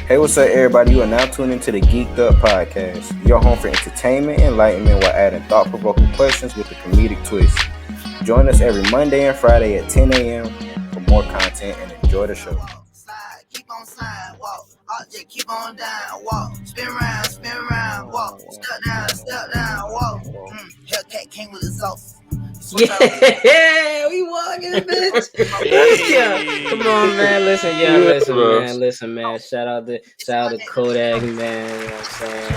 Hey, what's up, everybody? You are now tuned into the Geeked Up Podcast, your home for entertainment, enlightenment, while adding thought-provoking questions with a comedic twist. Join us every Monday and Friday at 10 a.m. for more content and enjoy the show. Keep on slide, walk. Just keep on down, walk. Spin around, walk. Step down, walk. Hellcat came with exhaust. Yeah, we walking, bitch. Yeah. Come on, man. Listen, man. Shout out to Kodak, man. You know what I'm saying?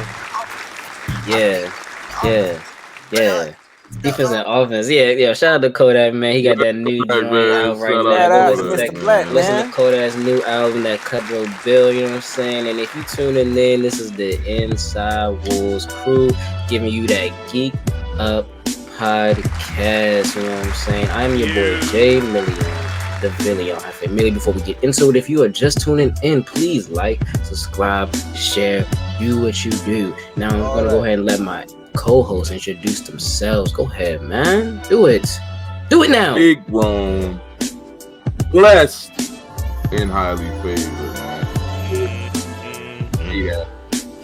Yeah. Defense and offense. Yeah. Shout out to Kodak, man. He got that new joint out right now. Listen to Kodak's new album, that Cutthroat Bill, you know what I'm saying? And if you tuning in, this is the Inside Wolves crew giving you that Geek Up podcast, you know what I'm saying? I'm your boy Jay Million, the Villion. Before we get into it, if you are just tuning in, please like, subscribe, share, do what you do. Now I'm gonna go ahead and let my co-hosts introduce themselves. Go ahead, man. Do it now. Big grown, blessed, and highly favored, man. Yeah,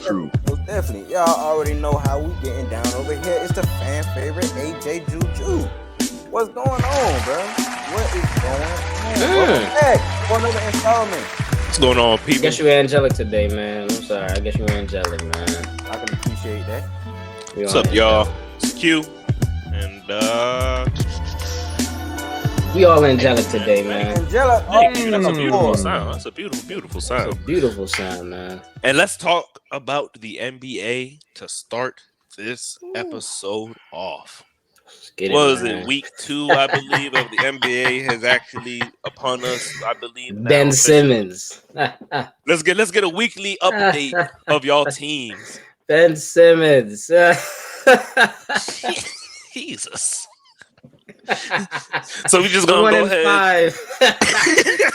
true. Most definitely. Y'all already know how we getting down over here. It's the fan favorite AJ Juju. What's going on, bro? What is going on? Welcome back for another installment. What's going on, people? I guess you're angelic today, man. I'm sorry. I guess you're angelic, man. I can appreciate that. What's up, y'all? It's Q, and we all angelic today, man. Angelic. That's a beautiful sound. That's a beautiful sound. It's a beautiful sound, man. And let's talk about the NBA to start this episode off. It week 2, I believe, of the NBA has actually upon us, I believe. Ben Simmons. Let's get a weekly update of y'all teams. Ben Simmons. Jesus. So we just gonna go ahead. 5. You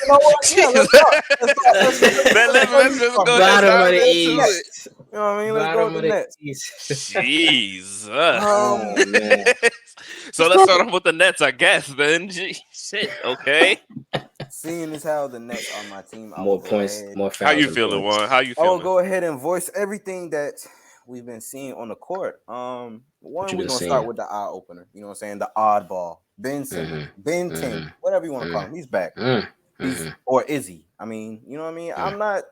know what? Yeah, let's just go Bottom of the East. You know what I mean? Let's go to the Nets. Jesus. Man. So let's start off with the Nets, I guess, Ben. Shit, okay. Seeing as how the Nets are my team, more points, more fans. How you feeling, Juan? How you feeling? I will go ahead and voice everything that we've been seeing on the court. One, we're gonna start with the eye opener. You know what I'm saying? The oddball. Ben Simmons, Ben 10, whatever you want to call him. He's back. Or is he? I mean, you know what I mean? I'm not.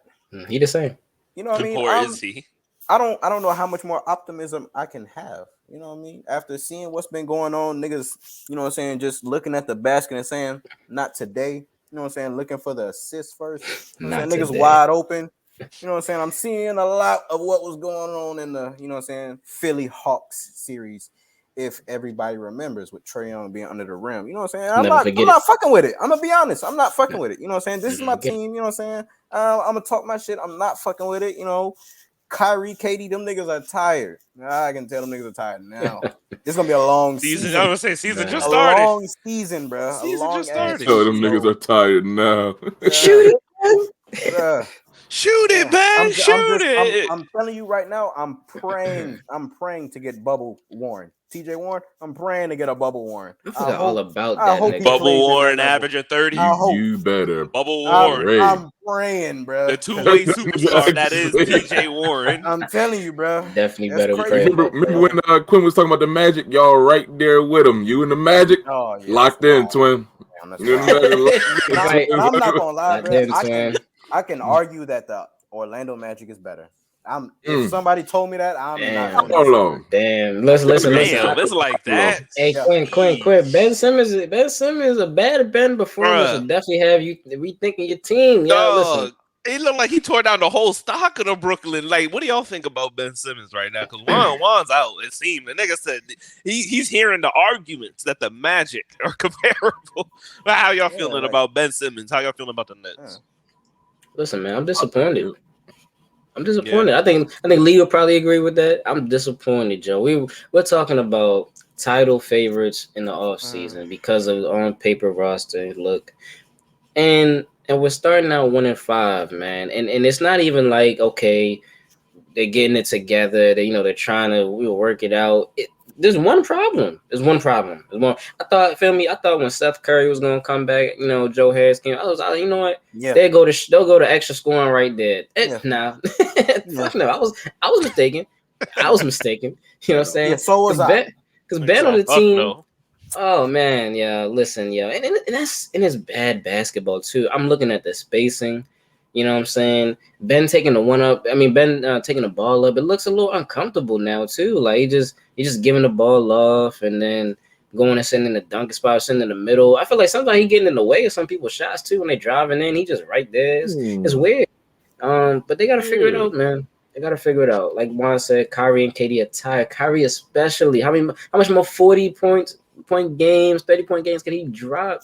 He the same. You know what I mean? Or is he? I don't know how much more optimism I can have. You know what I mean? After seeing what's been going on, niggas, you know what I'm saying, just looking at the basket and saying, not today. You know what I'm saying? Looking for the assist first. You know what I'm saying? Niggas wide open. You know what I'm saying? I'm seeing a lot of what was going on in the, you know what I'm saying, Philly Hawks series. If everybody remembers with Trae Young being under the rim. You know what I'm saying? I'm not fucking with it. I'm going to be honest. I'm not fucking with it. You know what I'm saying? This is my team. You know what I'm saying? I'm going to talk my shit. I'm not fucking with it. You know, Kyrie, KD, them niggas are tired. I can tell them niggas are tired now. It's going to be a long season. I was going to say, season just started. A long season, bro. Season just started. So them niggas are tired now. Shoot it, Shoot it, man. Shoot it. I'm telling you right now, I'm praying to get Bubble Warren. TJ Warren, I'm praying to get a Bubble Warren. I forgot all about that. Bubble Warren averaging 30. You better. Bubble Warren. I'm praying, bro. The two-way superstar that is TJ Warren. I'm telling you, bro. Definitely better pray. Remember when Quinn was talking about the Magic? Y'all right there with him. You and the Magic locked in, twin. I'm not gonna lie, bro. I can argue that the Orlando Magic is better. If somebody told me that, I'm not. Hold on. Damn. Listen. It's like that. Hey, Quinn. Ben Simmons a bad Ben performance will definitely have you rethinking your team. Listen. It looked like he tore down the whole stock of the Brooklyn. Like, what do y'all think about Ben Simmons right now? Because Juan's out, it seemed. The nigga said he's hearing the arguments that the Magic are comparable. How y'all feeling about Ben Simmons? How y'all feeling about the Nets? Listen, man, I'm disappointed. Yeah. I think Lee will probably agree with that. I'm disappointed, Joe. We're talking about title favorites in the offseason because of on paper roster look. And we're starting out 1-5, man. And it's not even like, okay, they're getting it together. They're trying to work it out. There's one problem. There's one problem. I thought, feel me? I thought when Seth Curry was gonna come back, Joe Harris came. I was, you know what? Yeah. They'll go to extra scoring right there. Nah, fuck no. I was mistaken. I was mistaken. You know what I'm saying? Yeah, so was I. Because Ben on the team. Oh man, yeah. Listen, yeah, and it's bad basketball too. I'm looking at the spacing. You know what I'm saying? Ben taking the one up. I mean, Ben taking the ball up. It looks a little uncomfortable now too. Like he just giving the ball off and then going and sitting in the dunk spot, sitting in the middle. I feel like sometimes he getting in the way of some people's shots too when they driving in. He just right there. It's weird. But they gotta figure it out, man. They gotta figure it out. Like Juan said, Kyrie and KD are tired. Kyrie especially. How much more 40-point games, 30-point games can he drop?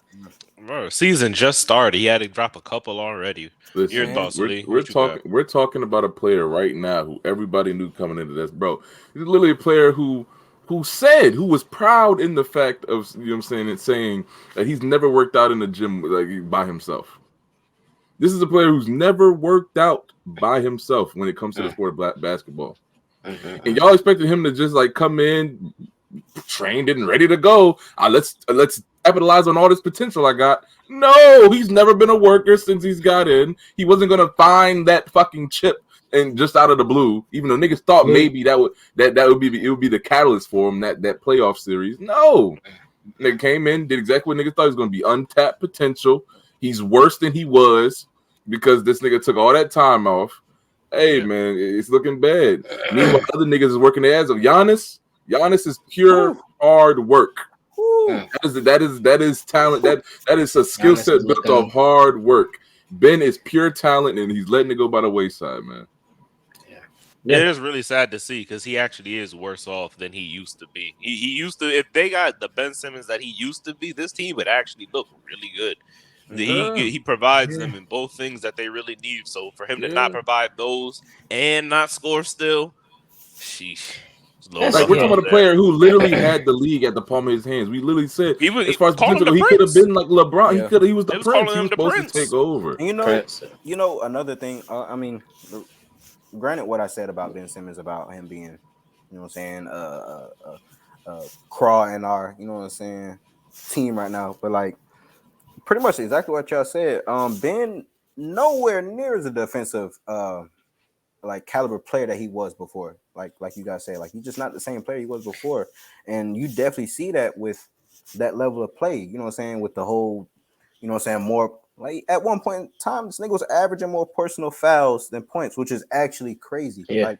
Bro, season just started. He had to drop a couple already. Listen, your thoughts, Lee? We're talking about a player right now who everybody knew coming into this, bro. He's literally a player who was proud in the fact of, you know what I'm saying, and saying that he's never worked out in the gym like by himself. This is a player who's never worked out by himself when it comes to the sport of basketball. And y'all expected him to just like come in, trained and ready to go. Let's capitalize on all this potential I got. No, he's never been a worker since he's got in. He wasn't gonna find that fucking chip and just out of the blue, even though niggas thought maybe that would be the catalyst for him, that playoff series. No, nigga came in, did exactly what niggas thought he was gonna be, untapped potential. He's worse than he was because this nigga took all that time off. Hey man, it's looking bad. Meanwhile, other niggas is working their ass off. Giannis is pure hard work. That is talent. That is a skill set built off hard work. Ben is pure talent, and he's letting it go by the wayside, man. It is really sad to see because he actually is worse off than he used to be. He used to, if they got the Ben Simmons that he used to be, this team would actually look really good. He provides them in both things that they really need. So for him to not provide those and not score still, sheesh. Like we're talking about a player who literally had the league at the palm of his hands. We literally said, as far as potential, he could have been like LeBron. He was the prince. He was supposed to take over. And you know, another thing. I mean, granted, what I said about Ben Simmons about him being, you know, what I'm saying, crawl in our, you know, what I'm saying, team right now, but like pretty much exactly what y'all said. Ben nowhere near the defensive like caliber player that he was before. Like you guys say, like he's just not the same player he was before. And you definitely see that with that level of play, you know what I'm saying, with the whole, you know what I'm saying, more like at one point in time, this nigga was averaging more personal fouls than points, which is actually crazy. Like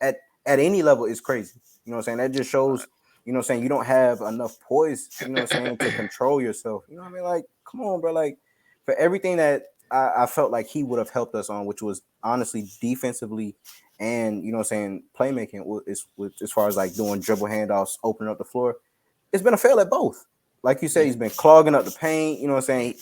at any level is crazy. You know what I'm saying? That just shows, you know what I'm saying, you don't have enough poise, you know what I'm saying, to control yourself. You know what I mean? Like, come on, bro. Like for everything that I felt like he would have helped us on, which was honestly defensively and, you know what I'm saying, playmaking as far as like doing dribble handoffs, opening up the floor. It's been a fail at both. Like you said, he's been clogging up the paint. You know what I'm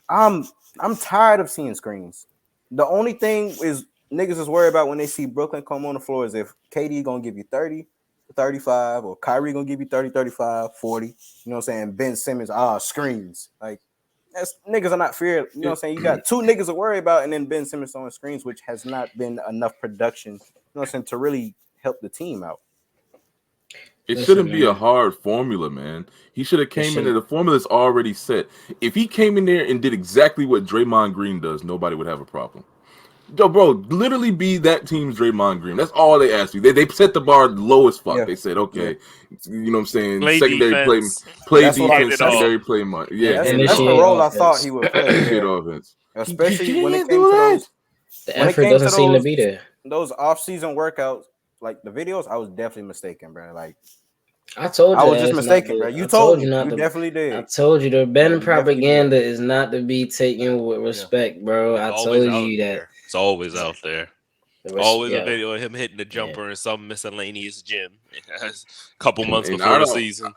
saying? I'm tired of seeing screens. The only thing is niggas is worried about when they see Brooklyn come on the floor is if KD gonna give you 30, 35, or Kyrie gonna give you 30, 35, 40. You know what I'm saying? Ben Simmons, screens. Like, that's niggas are not feared. You know what I'm saying? You got two niggas to worry about, and then Ben Simmons on screens, which has not been enough production, you know what I'm saying, to really help the team out. It shouldn't be a hard formula, man. He should have came in there. The formula's already set. If he came in there and did exactly what Draymond Green does, nobody would have a problem. Yo, bro, literally be that team's Draymond Green. That's all they asked you. They set the bar low as fuck. They said, okay, you know what I'm saying? Secondary play defense, secondary play money. That's the role I thought he would play. Offense. Especially when it came to those. The effort doesn't seem to be there. Those off-season workouts, like the videos, I was definitely mistaken, bro. Like I told you, I was just mistaken, bro. You told me. You definitely did. I told you the Ben propaganda is not to be taken with respect, bro. I told you that. It's always out there. Always a video of him hitting the jumper in some miscellaneous gym. A couple months before the season.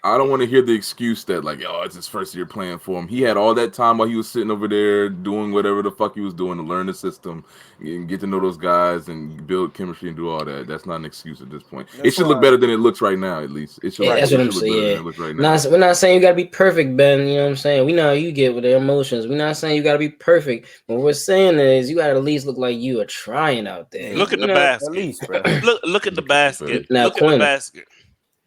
I don't want to hear the excuse that, like, it's his first year playing for him. He had all that time while he was sitting over there doing whatever the fuck he was doing to learn the system and get to know those guys and build chemistry and do all that. That's not an excuse at this point. It should look better than it looks right now, at least. It should, that's what I'm saying. We're not saying you got to be perfect, Ben. You know what I'm saying? We know how you get with the emotions. We're not saying you got to be perfect. What we're saying is you got to at least look like you are trying out there. Look at the basket. At least, bro. Look at the basket. Now, look at the basket.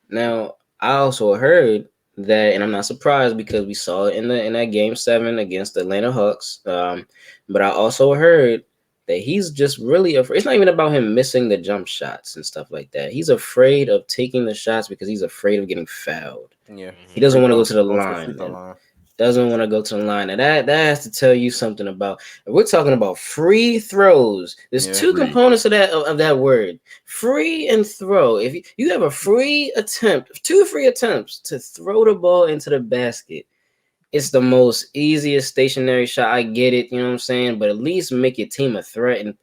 Now, I also heard that, and I'm not surprised because we saw it in that Game 7 against the Atlanta Hawks. But I also heard that he's just really afraid. It's not even about him missing the jump shots and stuff like that. He's afraid of taking the shots because he's afraid of getting fouled. Yeah, He doesn't want to go to the Free line. throw Man. line. Doesn't want to go to the line. And that has to tell you something about. We're talking about free throws. There's two Free. components of that word: free and throw. If you have a free attempt, 2 free attempts to throw the ball into the basket, it's the most easiest stationary shot. I get it, you know what I'm saying, but at least make your team a threat and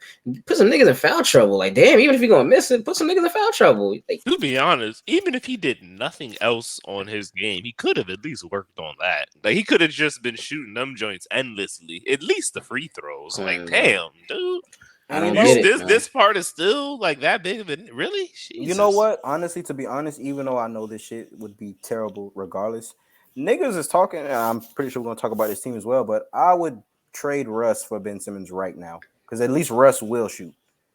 put some niggas in foul trouble. Like, damn, even if you're gonna miss it, put some niggas in foul trouble. Like, To be honest, even if he did nothing else on his game, he could have at least worked on that. Like, he could have just been shooting them joints endlessly. At least the free throws. Like, damn, dude. I don't get it. This part is still like that big of a really. Jesus. You know what? Honestly, to be honest, even though I know this shit would be terrible regardless, niggas is talking. And I'm pretty sure we're gonna talk about this team as well. But I would trade Russ for Ben Simmons right now because at least Russ will shoot.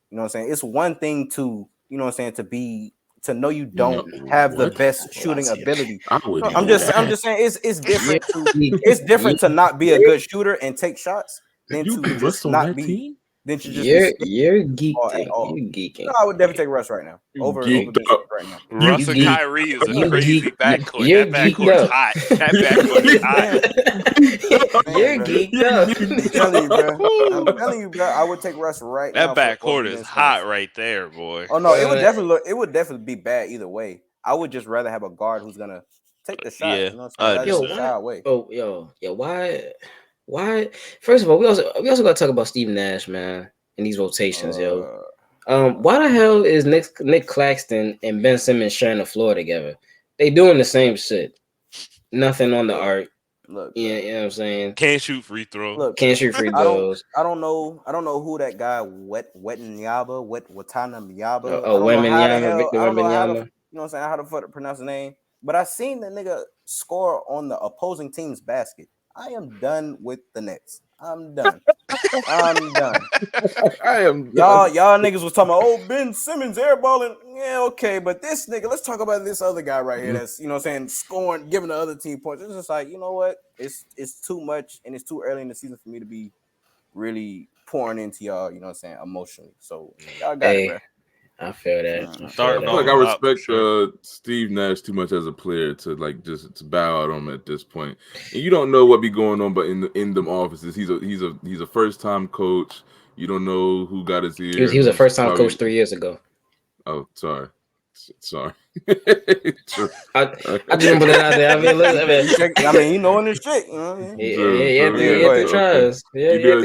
You know what I'm saying? It's one thing to, you know what I'm saying, to know you don't have the best shooting ability. I'm just saying it's different. It's different to not be a good shooter and take shots than to just not be. Then you just you're geeking. You're geeking. No, I would definitely take Russ right now over Ben Simmons right now. Russ and Kyrie is a crazy backcourt. That backcourt is hot. That backcourt is hot. You're geeked up. I'm telling you, bro. I would take Russ right now. That backcourt is hot right there, boy. Oh no, it would definitely be bad either way. I would just rather have a guard who's gonna take the shot. Yeah. You know what I'm Saying? Why? First of all, we also gotta talk about Steve Nash, man, in these rotations, yo. Why the hell is Nick Claxton and Ben Simmons sharing the floor together? They doing the same shit. Nothing on the arc. Look, yeah, you know what I'm saying. Can't shoot free throws. Look, can't shoot free throws. I don't know who that guy Watanabe. Victor Wembanyama. You know what I'm saying? How the fuck to pronounce his name? But I seen the nigga score on the opposing team's basket. I am done with the Nets. I'm done. I am done. Y'all niggas was talking about, oh, Ben Simmons airballing. Yeah, okay, but this nigga, let's talk about this other guy right here that's, you know what I'm saying, scoring, giving the other team points. It's just like, you know what? It's too much and it's too early in the season for me to be really pouring into y'all, you know what I'm saying, emotionally. So y'all got it, bro. I feel that. I feel like I respect Steve Nash too much as a player to like just to bow out on him at this point. And you don't know what be going on, but in them offices, he's a first time coach. You don't know who got his ear. He was a first time coach 3 years ago. Oh, sorry. I just want to put that out there. I mean, you knowing this shit. You know what I mean? Yeah, tries. Year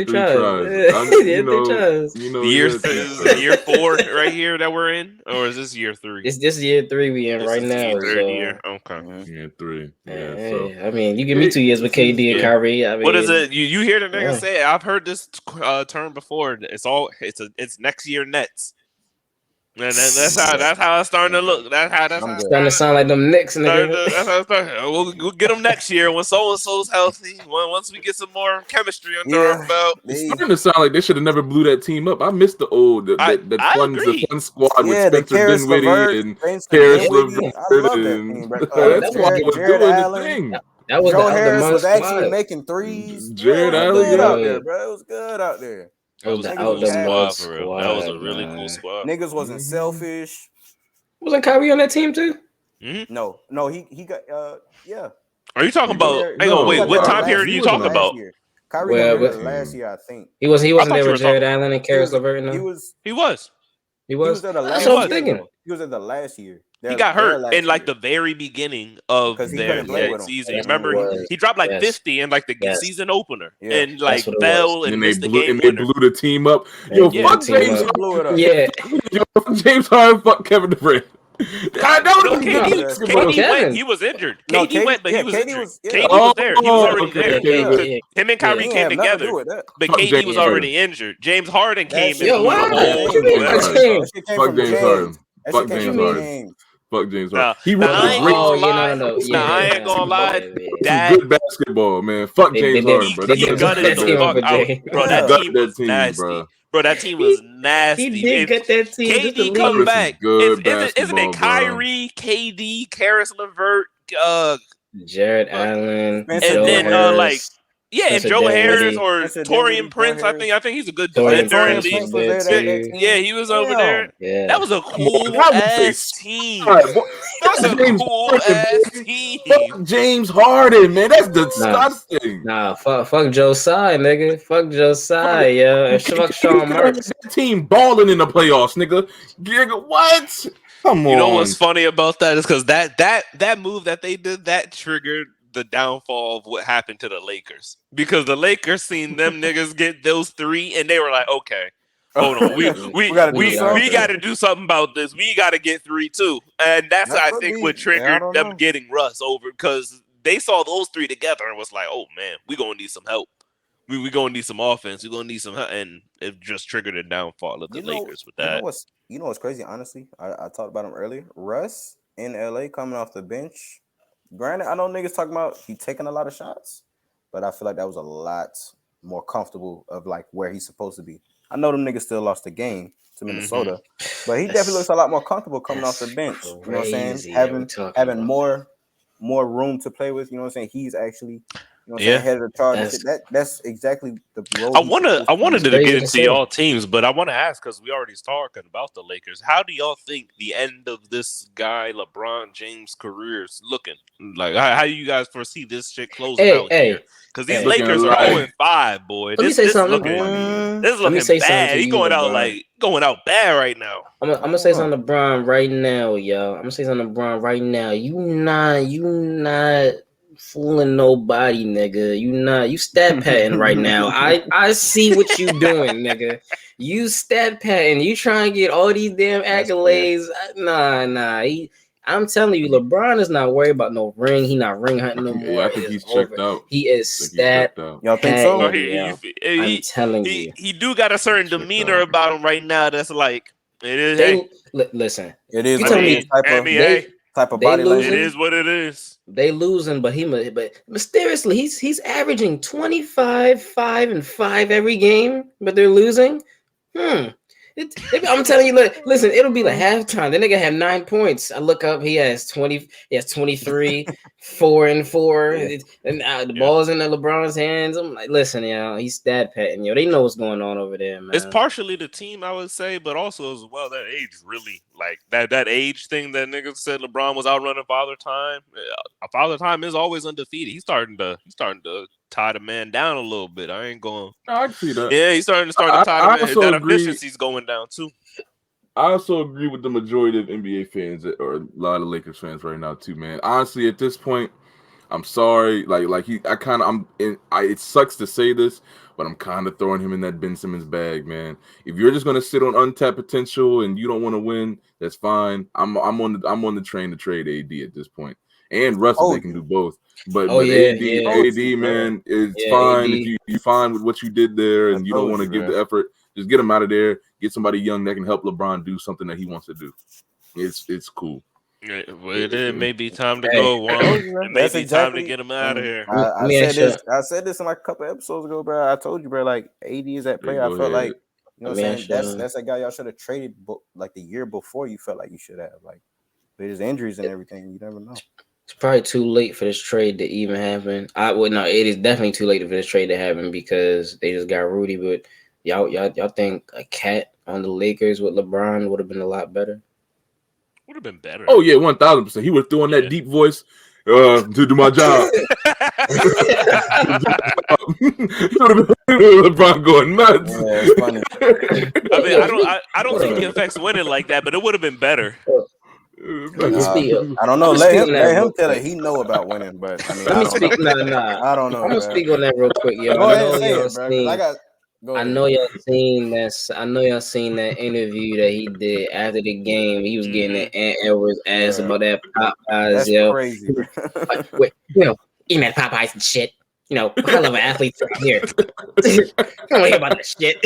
4 right here that we're in, or is this year 3? It's this year 3 we in right now. Third year. Okay. Year 3. Yeah. So. I mean, you give me 2 years with KD and Kyrie. I mean, what is it? You hear the nigga say? I've heard this term before. It's next year Nets. And that's how it's starting to look. That's starting to sound like them Knicks, nigga. That's how it's starting. We'll get them next year when so and so's healthy. Once we get some more chemistry under our belt. It's starting to sound like they should have never blew that team up. I missed the old the fun squad with Spencer Dinwiddie and Karis LeVert. That's why it was doing the thing. That was Joe Harris was actually making threes. Jared Allen was good out there, bro. It was good out there. That was a cool squad for real. That was a really cool squad. Niggas wasn't selfish. Wasn't Kyrie on that team too? Mm-hmm. No, he got yeah. Are you talking about? Wait, what time period are you talking about? Kyrie last year, I think. He wasn't there with Jared Allen and Karis LeVert. He was. He was there the last. That's what I'm thinking. He was at the last year. He got hurt in like the very beginning of their season. Remember, he dropped like 50 in like the season opener, and like fell and missed the game. And they blew the team up. Yo, fuck James Harden. Yeah, James Harden. Fuck Kevin Durant. KD went. He was injured. KD went, but he was injured. KD was there. He was already there. Him and Kyrie came together, but KD was already injured. James Harden came in. Fuck James Harden. Fuck James Harden. Fuck James Nah, Harden. He nah, runs I a ain't great gonna yeah, lie. no, Nah, I ain't gonna lie. yeah. some That good basketball, man. Fuck James Harden, bro. he That's gutted that the team fuck over out, James. bro. Yeah. That Gut team that was team, nasty, bro. bro. That team was He nasty. did get that team just to KD come leave. That was back, good isn't it basketball, bro. Kyrie, KD, Karis LeVert, Jared fuck, Allen, Spencer and Joe then Harris, yeah, and Spencer Joe Harris Dinwiddie, or Spencer Torian Dinwiddie, Joe Prince. Harris. I think he's a good Torian defender at Torian Prince was Prince least. was there there that too. Yeah, team. he was over there. Damn. That Yeah. was a Come on, cool how would they ass team. start? That's a James cool Harden, ass baby. team. Fuck James Harden, man. That's Nah, disgusting. fuck Josiah, nigga. Fuck Josiah, yo. And fuck Sean Marks. That team balling in the playoffs, nigga. What? Come You know what's on. funny about that is because that move that they did that triggered the downfall of what happened to the Lakers, because the Lakers seen them niggas get those three and they were like, okay, hold on, We gotta do need something. we got to do something about this. We got to get 3 too, and that's That I could think be. what Yeah, I triggered don't them know. getting Russ over, because they saw those three together and was like, oh man, we gonna need some help. We gonna need some offense. We gonna need some help, and it just triggered a downfall of the Lakers with that. You know what's crazy? Honestly, I talked about him earlier. Russ in LA coming off the bench. Granted, I know niggas talking about he taking a lot of shots, but I feel like that was a lot more comfortable of like where he's supposed to be. I know them niggas still lost the game to Minnesota, but he definitely looks a lot more comfortable coming off the bench. You know what I'm saying? Crazy that we talking Having about more room to play with. You know what I'm saying? He's actually, you know what I'm Yeah. saying, head of the charge. And That's- shit. That's exactly the role. I wanted to crazy get to into say. y'all teams, but I want to ask, because we already talking about the Lakers. How do y'all think the end of this guy LeBron James' career is looking? Like, how do you guys foresee this shit closing out here? Because these Looking Lakers are like- 0-5, boy. Let me say something. This is Let me looking say something bad. to He you, going out LeBron. going out bad right now. I'm gonna say something to LeBron right now, yo. I'm gonna say something to LeBron right now. You not fooling nobody, nigga. You stat patting right now. I see what you doing, nigga. You stat patting. You trying to get all these damn accolades. Nah. I'm telling you, LeBron is not worried about no ring. He not ring hunting no more. I think he's checked out. He is stat. Y'all think so? So I'm telling you, he do got a certain demeanor about him right now that's like, it is. they listen. It is You what tell it me- is. Type of they body losing? It language. is what it is. They losing, but mysteriously he's averaging 25, 5, and 5 every game, but they're losing. I'm telling you, listen, it'll be like halftime. The nigga have 9 points. I look up, he has 23, 4 and 4, and the ball's in the LeBron's hands. I'm like, listen, yo, he's stat patting, yo. They know what's going on over there, man. It's partially the team, I would say, but also as well that age really, like that age thing that niggas said LeBron was outrunning Father Time. Father Time is always undefeated. He's starting to tie the man down a little bit. I ain't going. No, I can see that. Yeah, he's starting to tie the man. That efficiency's going down too. I also agree with the majority of NBA fans or a lot of Lakers fans right now too, man. Honestly, at this point, I'm sorry. It sucks to say this, but I'm kind of throwing him in that Ben Simmons bag, man. If you're just gonna sit on untapped potential and you don't want to win, that's fine. I'm on the train to trade AD at this point. And Russell, they can do both. But AD, man, it's fine. AD. If you fine with what you did there and you don't want to give the effort, just get him out of there. Get somebody young that can help LeBron do something that he wants to do. It's cool. It may be time to go. It may be time to get him out of here. I said this in like a couple episodes ago, bro. I told you, bro. Like AD is that player. I felt like, you know what I'm saying. That's a guy y'all should have traded like the year before. You felt like you should have. Like with his injuries and everything, you never know. It's probably too late for this trade to even happen. It is definitely too late for this trade to happen because they just got Rudy. But y'all think a cat on the Lakers with LeBron would have been a lot better? Would have been better. Oh yeah, 1,000%. He was doing that deep voice to do my job. LeBron going nuts. Yeah, it's funny. I mean, I don't think it affects winning like that, but it would have been better. I don't know. Let him tell it. He know about winning, but I mean, let me speak. I don't know. I'm gonna speak on that real quick, yo. Go ahead and say it, bro. I know y'all seen this. I know y'all seen that interview that he did after the game. He was getting the Ant Edwards ass about that Popeyes, That's yo. Crazy, bro. Eating that Popeyes and shit. What kind of an athlete here? I don't hear about that shit.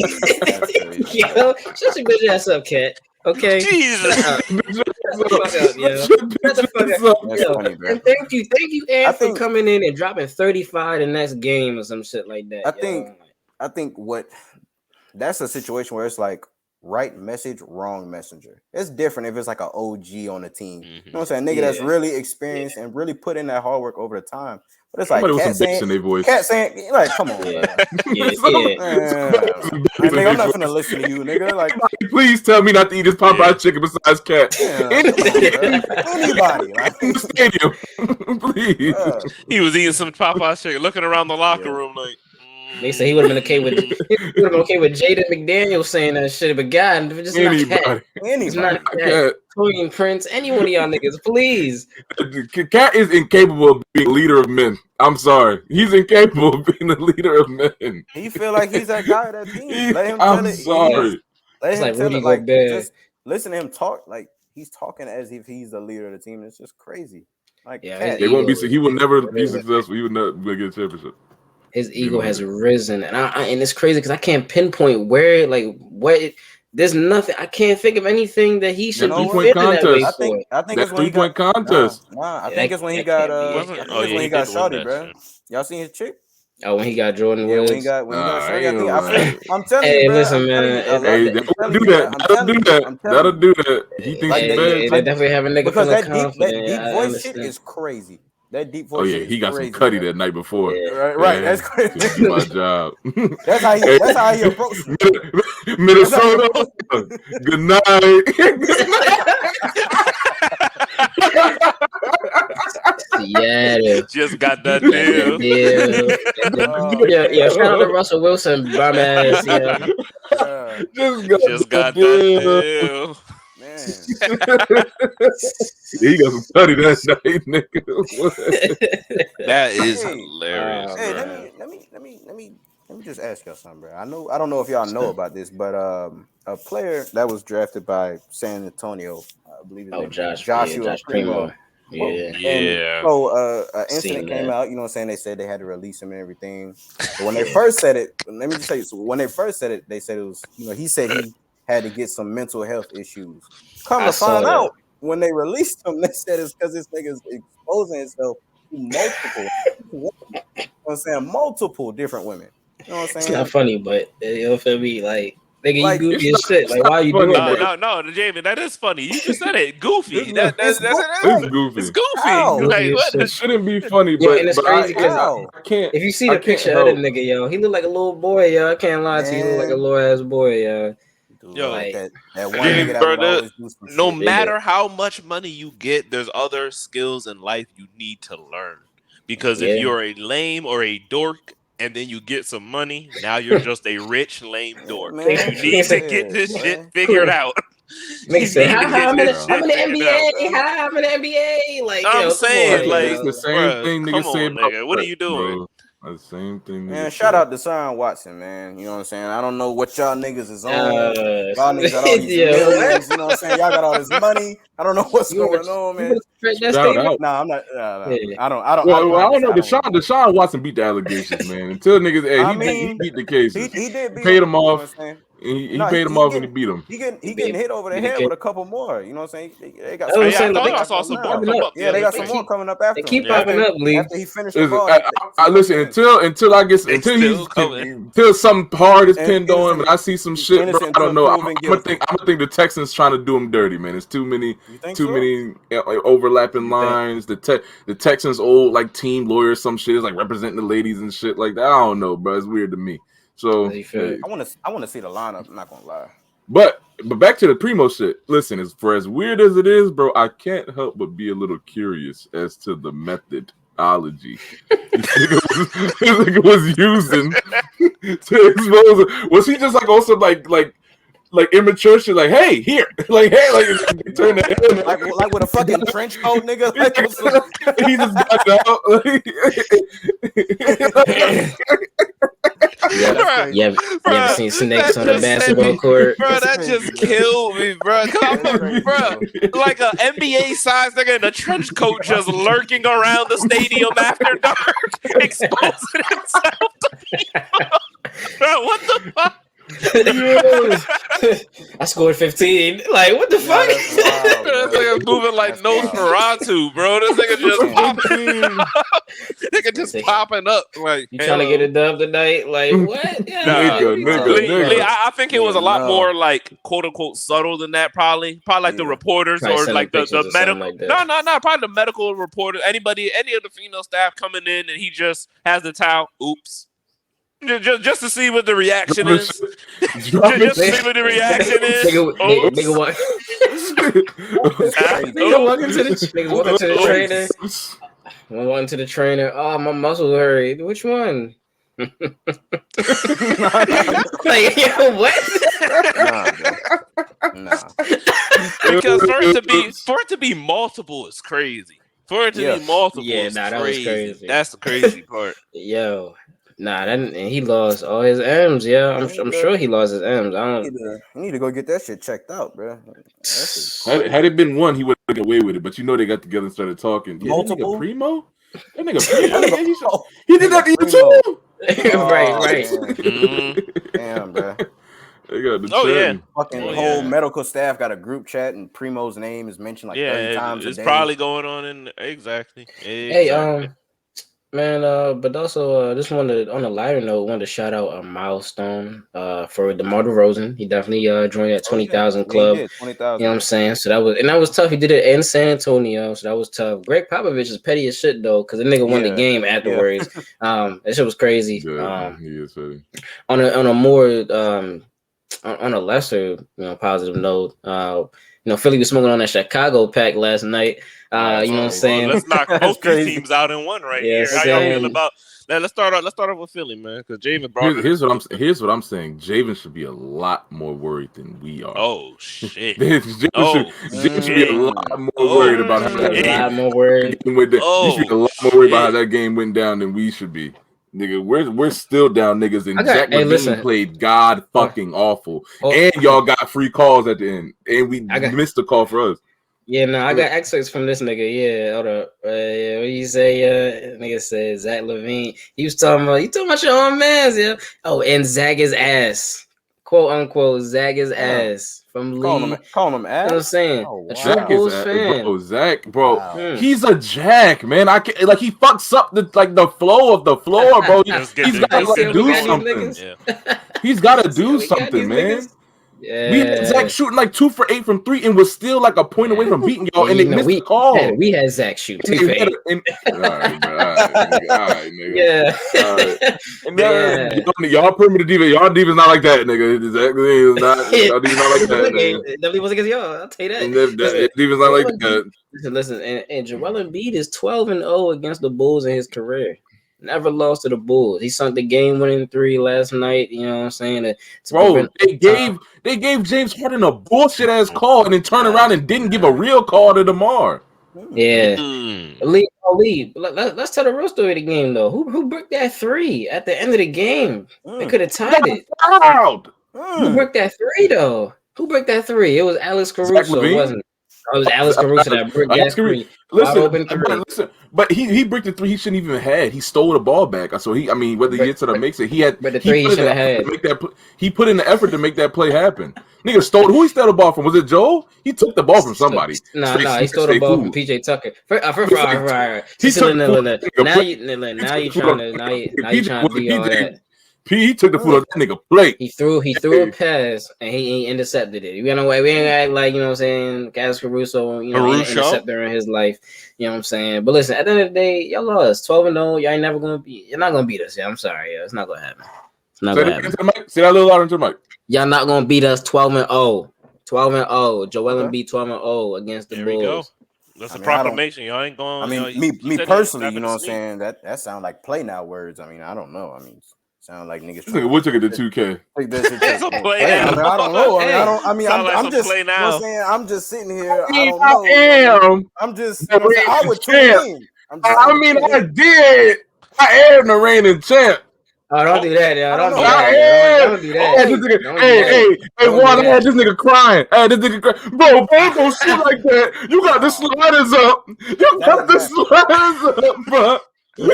Yo, shut your bitch ass up, cat. Okay. Jesus. Shut the fuck up, yo. Shut the fuck up. That's Yo. funny, bro. And thank you, Ant, I for think- coming in and dropping 35 the next game or some shit like that. I think that's a situation where it's like right message, wrong messenger. It's different if it's like an OG on the team. You know what I'm saying? Nigga that's really experienced and really put in that hard work over the time. But it's like Somebody with some bass in their voice. Cat saying, like, come on, Yeah. bro. Yeah. Nigga, I'm not gonna listen to you, nigga. Like, please tell me not to eat this Popeye chicken besides Cat. Anybody, like, Stadium, please. He was eating some Popeye chicken, looking around the locker room like. They say he would have been okay with Jaden McDaniel saying that shit, but God, just not Cat. Torian Prince, any one of y'all niggas, please. Cat is incapable of being a leader of men. I'm sorry, he's incapable of being the leader of men. He feel like he's that guy that team. Let him I'm tell it. sorry. Let It's him like tell Rudy it. Like, Gobert. just listen to him talk. Like he's talking as if he's the leader of the team. It's just crazy. Like Yeah, they won't be. He will never be successful. He will not get a championship. His ego has risen, and it's crazy because I can't pinpoint where, like, what. There's nothing. I can't think of anything that he should be feeling that way for. I think that's it's when he got contest. I think it's when he got. When he got shorty, bro. Y'all seen his chick? Oh, when he got Jordan Woods. When he got shorty, I'm telling you, bro. Listen, man. That'll do that. He thinks he's bad. They definitely have a nigga because feeling that deep voice shit is crazy. That deep voice. Oh yeah, he got some Cuddy that night before. Right. That's crazy. My job. That's how he approached it. Minnesota. Good night. Yeah, just got that deal. Yeah. Shout out to Russell Wilson, bum ass. Yeah. Just got that deal. Man. He got some Cuddy that night, nigga. That is hilarious. Hey, let me just ask y'all something, bro. I don't know if y'all know about this, but a player that was drafted by San Antonio, I believe his name Joshua Primo. Yeah. So an incident came out, you know what I'm saying? They said they had to release him and everything. But when they first said it, let me just tell you, so when they first said it, they said it was, he said he had to get some mental health issues. Come to find out, when they released him, they said it's because this nigga's exposing himself to multiple different women. You know what I'm saying? It's not funny, but you feel me? Like, nigga, you goofy as shit. Like, why are you doing that? No, Jamie, that is funny. You just said it. Goofy. It's goofy. It's goofy. Like, what? It shouldn't be funny, and it's crazy because I can't. If you see the picture of the nigga, yo, he look like a little boy, yo. I can't lie to you. He look like a little ass boy, yo. Yo, like that one nigga that would always do some no shit. matter how much money you get, there's other skills in life you need to learn. Because if you're a lame or a dork and then you get some money, now you're just a rich, lame dork. Man, you need to get this shit figured out. Makes sense. I'm in the NBA. I'm in the NBA. Like, I'm saying, like, it's the same thing niggas say about nigga. What are you doing? The same thing. Man, shout out to Deshaun Watson, man. You know what I'm saying? I don't know what y'all niggas is on. Y'all niggas got all these millions. You know what I'm saying? Y'all got all this money. I don't know what's going on, man. Nah, I'm not. I don't know. Deshaun Watson beat the allegations, man. Until niggas, he beat the cases. He did beat paid him off. He paid him off when he beat him. He getting hit over the head with a couple more. You know what I'm saying? They got. I saw some more come up. Yeah, they got some more coming up after. They keep popping up, Lee. After he finished the ball. Listen, until something hard is pinned on him, and I see some shit, bro, I don't know. I'm gonna think the Texans trying to do him dirty, man. It's too many overlapping lines. The Texans old like team lawyer, some shit is like representing the ladies and shit like that. I don't know, bro. It's weird to me. So I want to see the lineup. I'm not gonna lie. But back to the Primo shit. Listen, as weird as it is, bro, I can't help but be a little curious as to the methodology this nigga was using to expose it. Was he just like also like immature shit? Like, hey, here, like, hey, like turn that in, like with a fucking trench coat, nigga. Like, he just got out. You ever seen snakes on the basketball court? Bro, that just killed me, bro. Bro, like an NBA size nigga in a trench coat just lurking around the stadium after dark, exposing himself to people. Bro, what the fuck? I scored 15. Like, what the fuck? That's wild, This bro. nigga moving like That's wild. Nosferatu, bro. This nigga just popping. Nigga just popping up. Like, You trying to get a dub tonight? Like, what? Yeah, Nigga. I think it was a lot more like quote unquote subtle than that. Probably like the reporters Probably or sending like the pictures or medical. something like that. No. Probably the medical reporter. Any of the female staff coming in and he just has the towel. Oops. Just to see what the reaction is. Just to see what the reaction is. Nigga walking to the trainer. Walking to the trainer. Oh, my muscle hurt. Which one? Like, what? Nah. Because for it to be multiple is crazy. For it to be multiple is that was crazy. That's the crazy part. Yo. And he lost all his M's. Yeah, I'm sure he lost his M's. You need to go get that shit checked out, bro. Had it been one, he would have got away with it. But they got together and started talking. Yeah, Multiple? That nigga Primo? That nigga Primo? He did that to you too? Right. Damn, bro. They got the Fucking whole medical staff got a group chat and Primo's name is mentioned like 30 times a day. It's probably going on in exactly. Hey, man, but also just wanted on a lighter note, wanted to shout out a milestone for DeMar DeRozan. He definitely joined that 20,000 club. 20,000. You know what I'm saying? So that was tough. He did it in San Antonio, so that was tough. Greg Popovich is petty as shit though, because the nigga won the game afterwards. That shit was crazy. Yeah, he is petty. On a more on a lesser, positive note, Philly was smoking on that Chicago pack last night. You know what I'm saying? Well, let's knock both these teams out in one here. How y'all feel about that? Let's start off with Philly, man, because Javen brought here's what I'm saying. Javen should be a lot more worried than we are. Oh shit! Javen should be a lot more worried about how that game. A lot more worried. He should be a lot more worried about how that game went down than we should be. Nigga, we're still down, niggas. And Zach LaVine played god fucking awful, and y'all got free calls at the end, and we missed the call for us. Yeah, no, I got excerpts from this nigga. Yeah, hold up. What you say? Nigga said Zach LaVine. He was talking about your own man, yeah. Oh, and zag his ass, quote unquote, zag his ass from Lee. Calling him ass. You know what I'm saying? Oh, wow. Zach is fan. Zach, bro, he's a jack, man. I can't, like, he fucks up the flow of the floor, bro. He's got to do something. He's got to do something, man. Yeah. We had Zach shooting like 2 for 8 from 3 and was still like a point away from beating y'all, and they missed the call. We had Zach shoot 2 for 8. All right, nigga. Yeah. And y'all perimeter defense, y'all defense not like that, nigga. Exactly, y'all defense not like that. Definitely was against y'all. I'll tell you that. Defense not like that. Listen, and Joel Embiid is 12-0 against the Bulls in his career. Never lost to the Bulls. He sunk the game-winning 3 last night. You know what I'm saying? Bro, they gave James Harden a bullshit ass call and then turned around and didn't give a real call to DeMar. Yeah, Lee. Let's tell the real story of the game though. Who broke that 3 at the end of the game? They could have tied it. Who broke that 3 though? Who broke that 3? It was Alex Caruso, wasn't it? It was Alex Caruso that broke that 3. Listen, but he broke the 3 he shouldn't even have. He stole the ball back. So whether he hits it or makes it, he had. But the 3 he should have had. He put in the effort to make that play happen. Nigga who he stole the ball from? Was it Joel? He took the ball from somebody. No, he stole the ball from PJ Tucker. Now you trying to be all that. He took the foot off that nigga plate. He threw a pass and he intercepted it. We ain't act like, you know what I'm saying, Alex Caruso, interceptor in his life. You know what I'm saying? But listen, at the end of the day, y'all lost 12-0. Y'all ain't never gonna you're not gonna beat us. Yeah, I'm sorry. Yeah, it's not gonna happen. It's not gonna happen. Say that a little louder into the mic. Y'all not gonna beat us 12-0. 12-0. Joel Embiid 12-0 against the Bulls. That's a proclamation. Y'all ain't going. Me personally, you know what I'm saying? That sound like play now words. I mean, I don't know. I mean, sound like niggas. We'll take it to 2K. It's a play now. I don't know. I'm just. Play now. You know I'm just sitting here. I don't know. I'm just. I would tune in. I did. I am the reigning champ. Oh, don't do that, yo. Don't do that. Hey, Juan, I had this nigga crying. Bro, don't shoot like that. You got the sliders up. Bro. You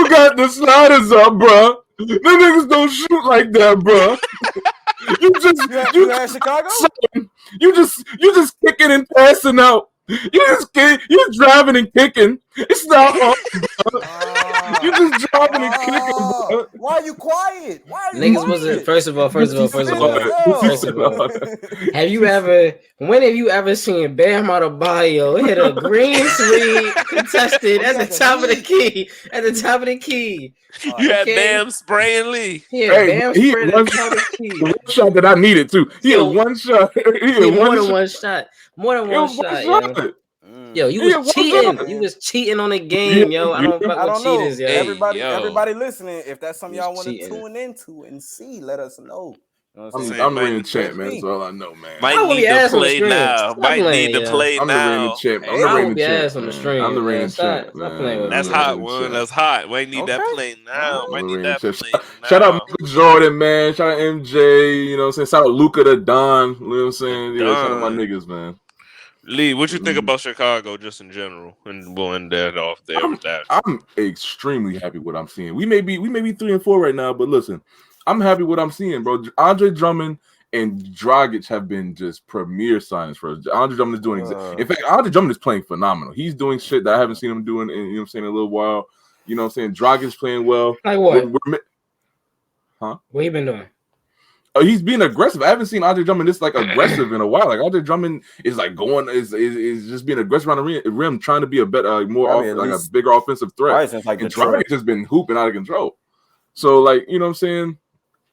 got the sliders up, bro. The niggas don't shoot like that, bro. You had Chicago? You just kicking and passing out. You driving and kicking. It's not hard. You just driving and kicking, bro. Why are you quiet? Why are you Niggas quiet? wasn't. First of all, have you You when have you ever seen Bam Adebayo hit a green three contested at the top of the key? At the top of the key. You had Bam spraying Lee. Yeah, Bam spraying at the top of the key. One shot that I needed too. He had one shot. He had more than one shot. More than one shot. Yo, you was cheating. You was cheating on the game, yo. I don't fuck with cheaters, yo. Everybody listening, if that's something y'all want to tune into and see, let us know. I'm the reigning champ, man. That's all I know, man. Might need to play now. Might need to play now. I'm the reigning champ. I'm the reigning champ. I'm the reigning champ. That's hot, one. That's hot. Might need that play now. Might need that play now. Shout out Michael Jordan, man. Shout out MJ. You know what I'm saying? Shout out Luka the Don. You know what I'm saying? Yeah, shout out my niggas, man. Lee, what you think about Chicago just in general? And we'll end that off there with that. I'm extremely happy with what I'm seeing. We may be 3-4 right now, but listen, I'm happy with what I'm seeing, bro. Andre Drummond and Dragic have been just premier signings for us. Andre Drummond is doing in fact, Andre Drummond is playing phenomenal. He's doing shit that I haven't seen him doing in, you know what I'm saying, a little while. You know what I'm saying? Dragic's playing well. Like what? What you been doing? He's being aggressive. I haven't seen Andre Drummond this like aggressive in a while. Like Andre Drummond is like is just being aggressive around the rim, trying to be a better, a bigger offensive threat. And Dragic has been hooping out of control. So like, you know what I'm saying?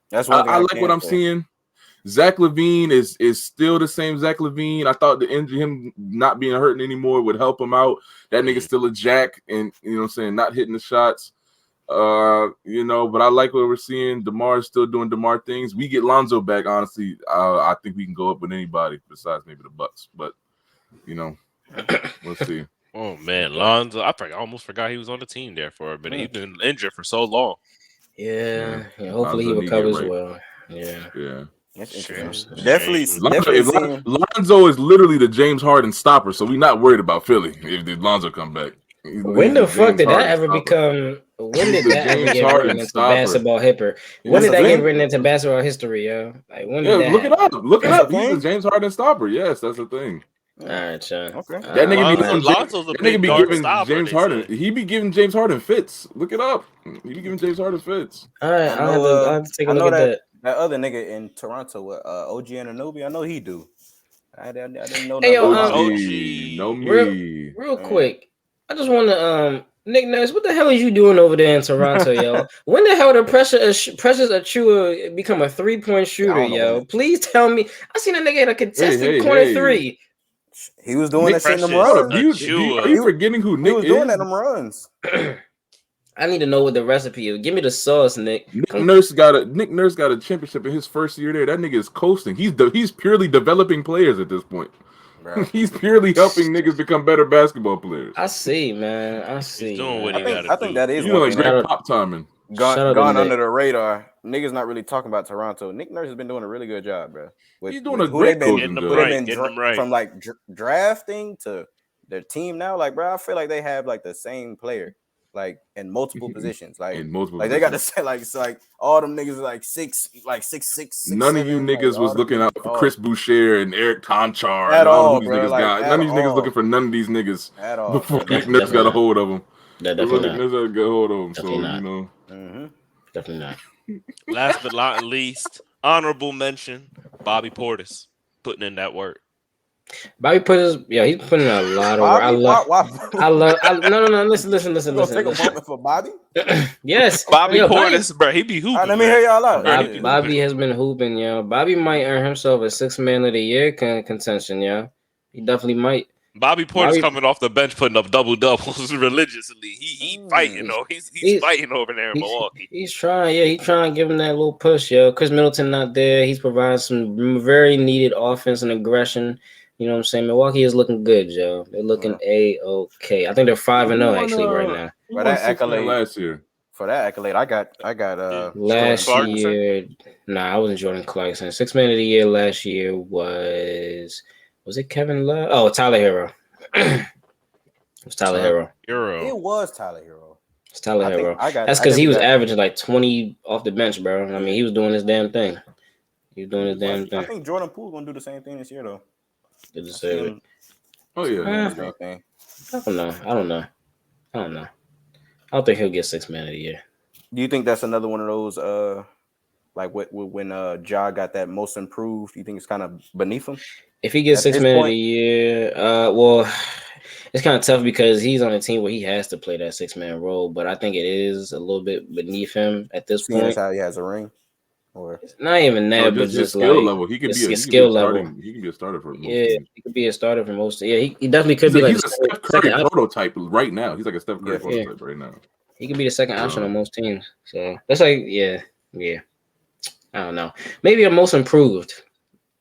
That's one thing I like what I'm seeing. Zach LaVine is still the same Zach LaVine. I thought the injury, him not being hurt anymore, would help him out. That nigga's still a jack, and you know what I'm saying, not hitting the shots. You know, but I like what we're seeing. DeMar is still doing DeMar things. We get Lonzo back, honestly. I think we can go up with anybody besides maybe the Bucks. But you know, we'll see. Oh man, Lonzo! I almost forgot he was on the team there for a minute. He's been injured for so long. Yeah. Hopefully he recovers well. Yeah. Definitely. Lonzo is literally the James Harden stopper, so we're not worried about Philly if Lonzo come back. When the fuck did that ever become? When did that ever get written into basketball hipper? When did that get written into basketball history, yo? Like when did that look it up. Look it up. He's the James Harden stopper. Yes, that's the thing. All right, Sean. Okay. That nigga be giving James Harden. He be giving James Harden fits. Look it up. He be giving James Harden fits. All right, I'll have to take a look at that. That other nigga in Toronto, OG Anunoby, I know he do. I didn't know. Hey, yo, OG, know me. Real quick, I just want to Nick Nurse, what the hell are you doing over there in Toronto, yo? When the hell did Precious Achiuwa become a 3-point shooter, yo? Please tell me. I seen a nigga in a contested corner three. He was doing that shit in them runs. Are you forgetting who Nick is? He was doing that in them runs. I need to know what the recipe is. Give me the sauce, Nick. Nick Nurse got a championship in his first year there. That nigga is coasting. He's purely developing players at this point. He's purely helping niggas become better basketball players. I see, man. I see. He's doing what he gotta do. I think that is like great pop timing. Gone under the radar. Niggas not really talking about Toronto. Nick Nurse has been doing a really good job, bro. He's doing a great coaching job. From like drafting to their team now. Like, bro, I feel like they have like the same player. Like in multiple positions, they got to say like all them niggas like six. None of you niggas was looking out for Chris Boucher and Eric Conchar at all, these niggas got. None of these niggas looking for none of these niggas at all. Before Nick Nurse got a hold of them. Definitely not. Nurse got a hold of them. Definitely so not. you know, definitely not. Last but not least, honorable mention: Bobby Portis putting in that work. Bobby Portis, he's putting in a lot of work. No. Listen. Take a moment for Bobby. Yes, Bobby Portis, bro. He be hooping. Let me hear y'all out. Bobby has been hooping, yo. Bobby might earn himself a 6th man of the year contention, yo. He definitely might. Bobby Portis coming off the bench putting up double doubles religiously. He fighting though. He's fighting over there in Milwaukee. He's trying, He's trying to give him that little push, yo. Chris Middleton not there. He's providing some very needed offense and aggression. You know what I'm saying? Milwaukee is looking good, Joe. They're looking A-okay. I think they're 5-0 actually right now. For that accolade last year. For that accolade, I got last year. Nah, I wasn't Jordan Clarkson. 6th man of the year last year was it Kevin Love? Oh, Tyler Hero. It was Tyler Hero. It was Tyler Hero. It's Tyler Hero. That's because he was averaging like 20 off the bench, bro. I mean, he was doing his damn thing. He's doing his damn I thing. think Jordan Poole gonna do the same thing this year though. Good to I see say it. him Oh yeah, doing the same thing. I don't know. I don't think he'll get 6 man of the year. Do you think that's another one of those like when Ja got that most improved? You think it's kind of beneath him? If he gets At 6 this man of point? the year, well, it's kind of tough because he's on a team where he has to play that 6-man role. But I think it is a little bit beneath him at this Seeing as point. how he has a ring, or Not even that, but just just skill like level. He could be a skill level. starting. He can be a starter for most Yeah, teams. he could be a starter for most. Yeah, he definitely could be like He's a Steph Curry second option. prototype right now. He's like a Steph Curry Yeah. prototype right now. He could be the second option on most teams. So that's like, yeah. I don't know. Maybe a most improved.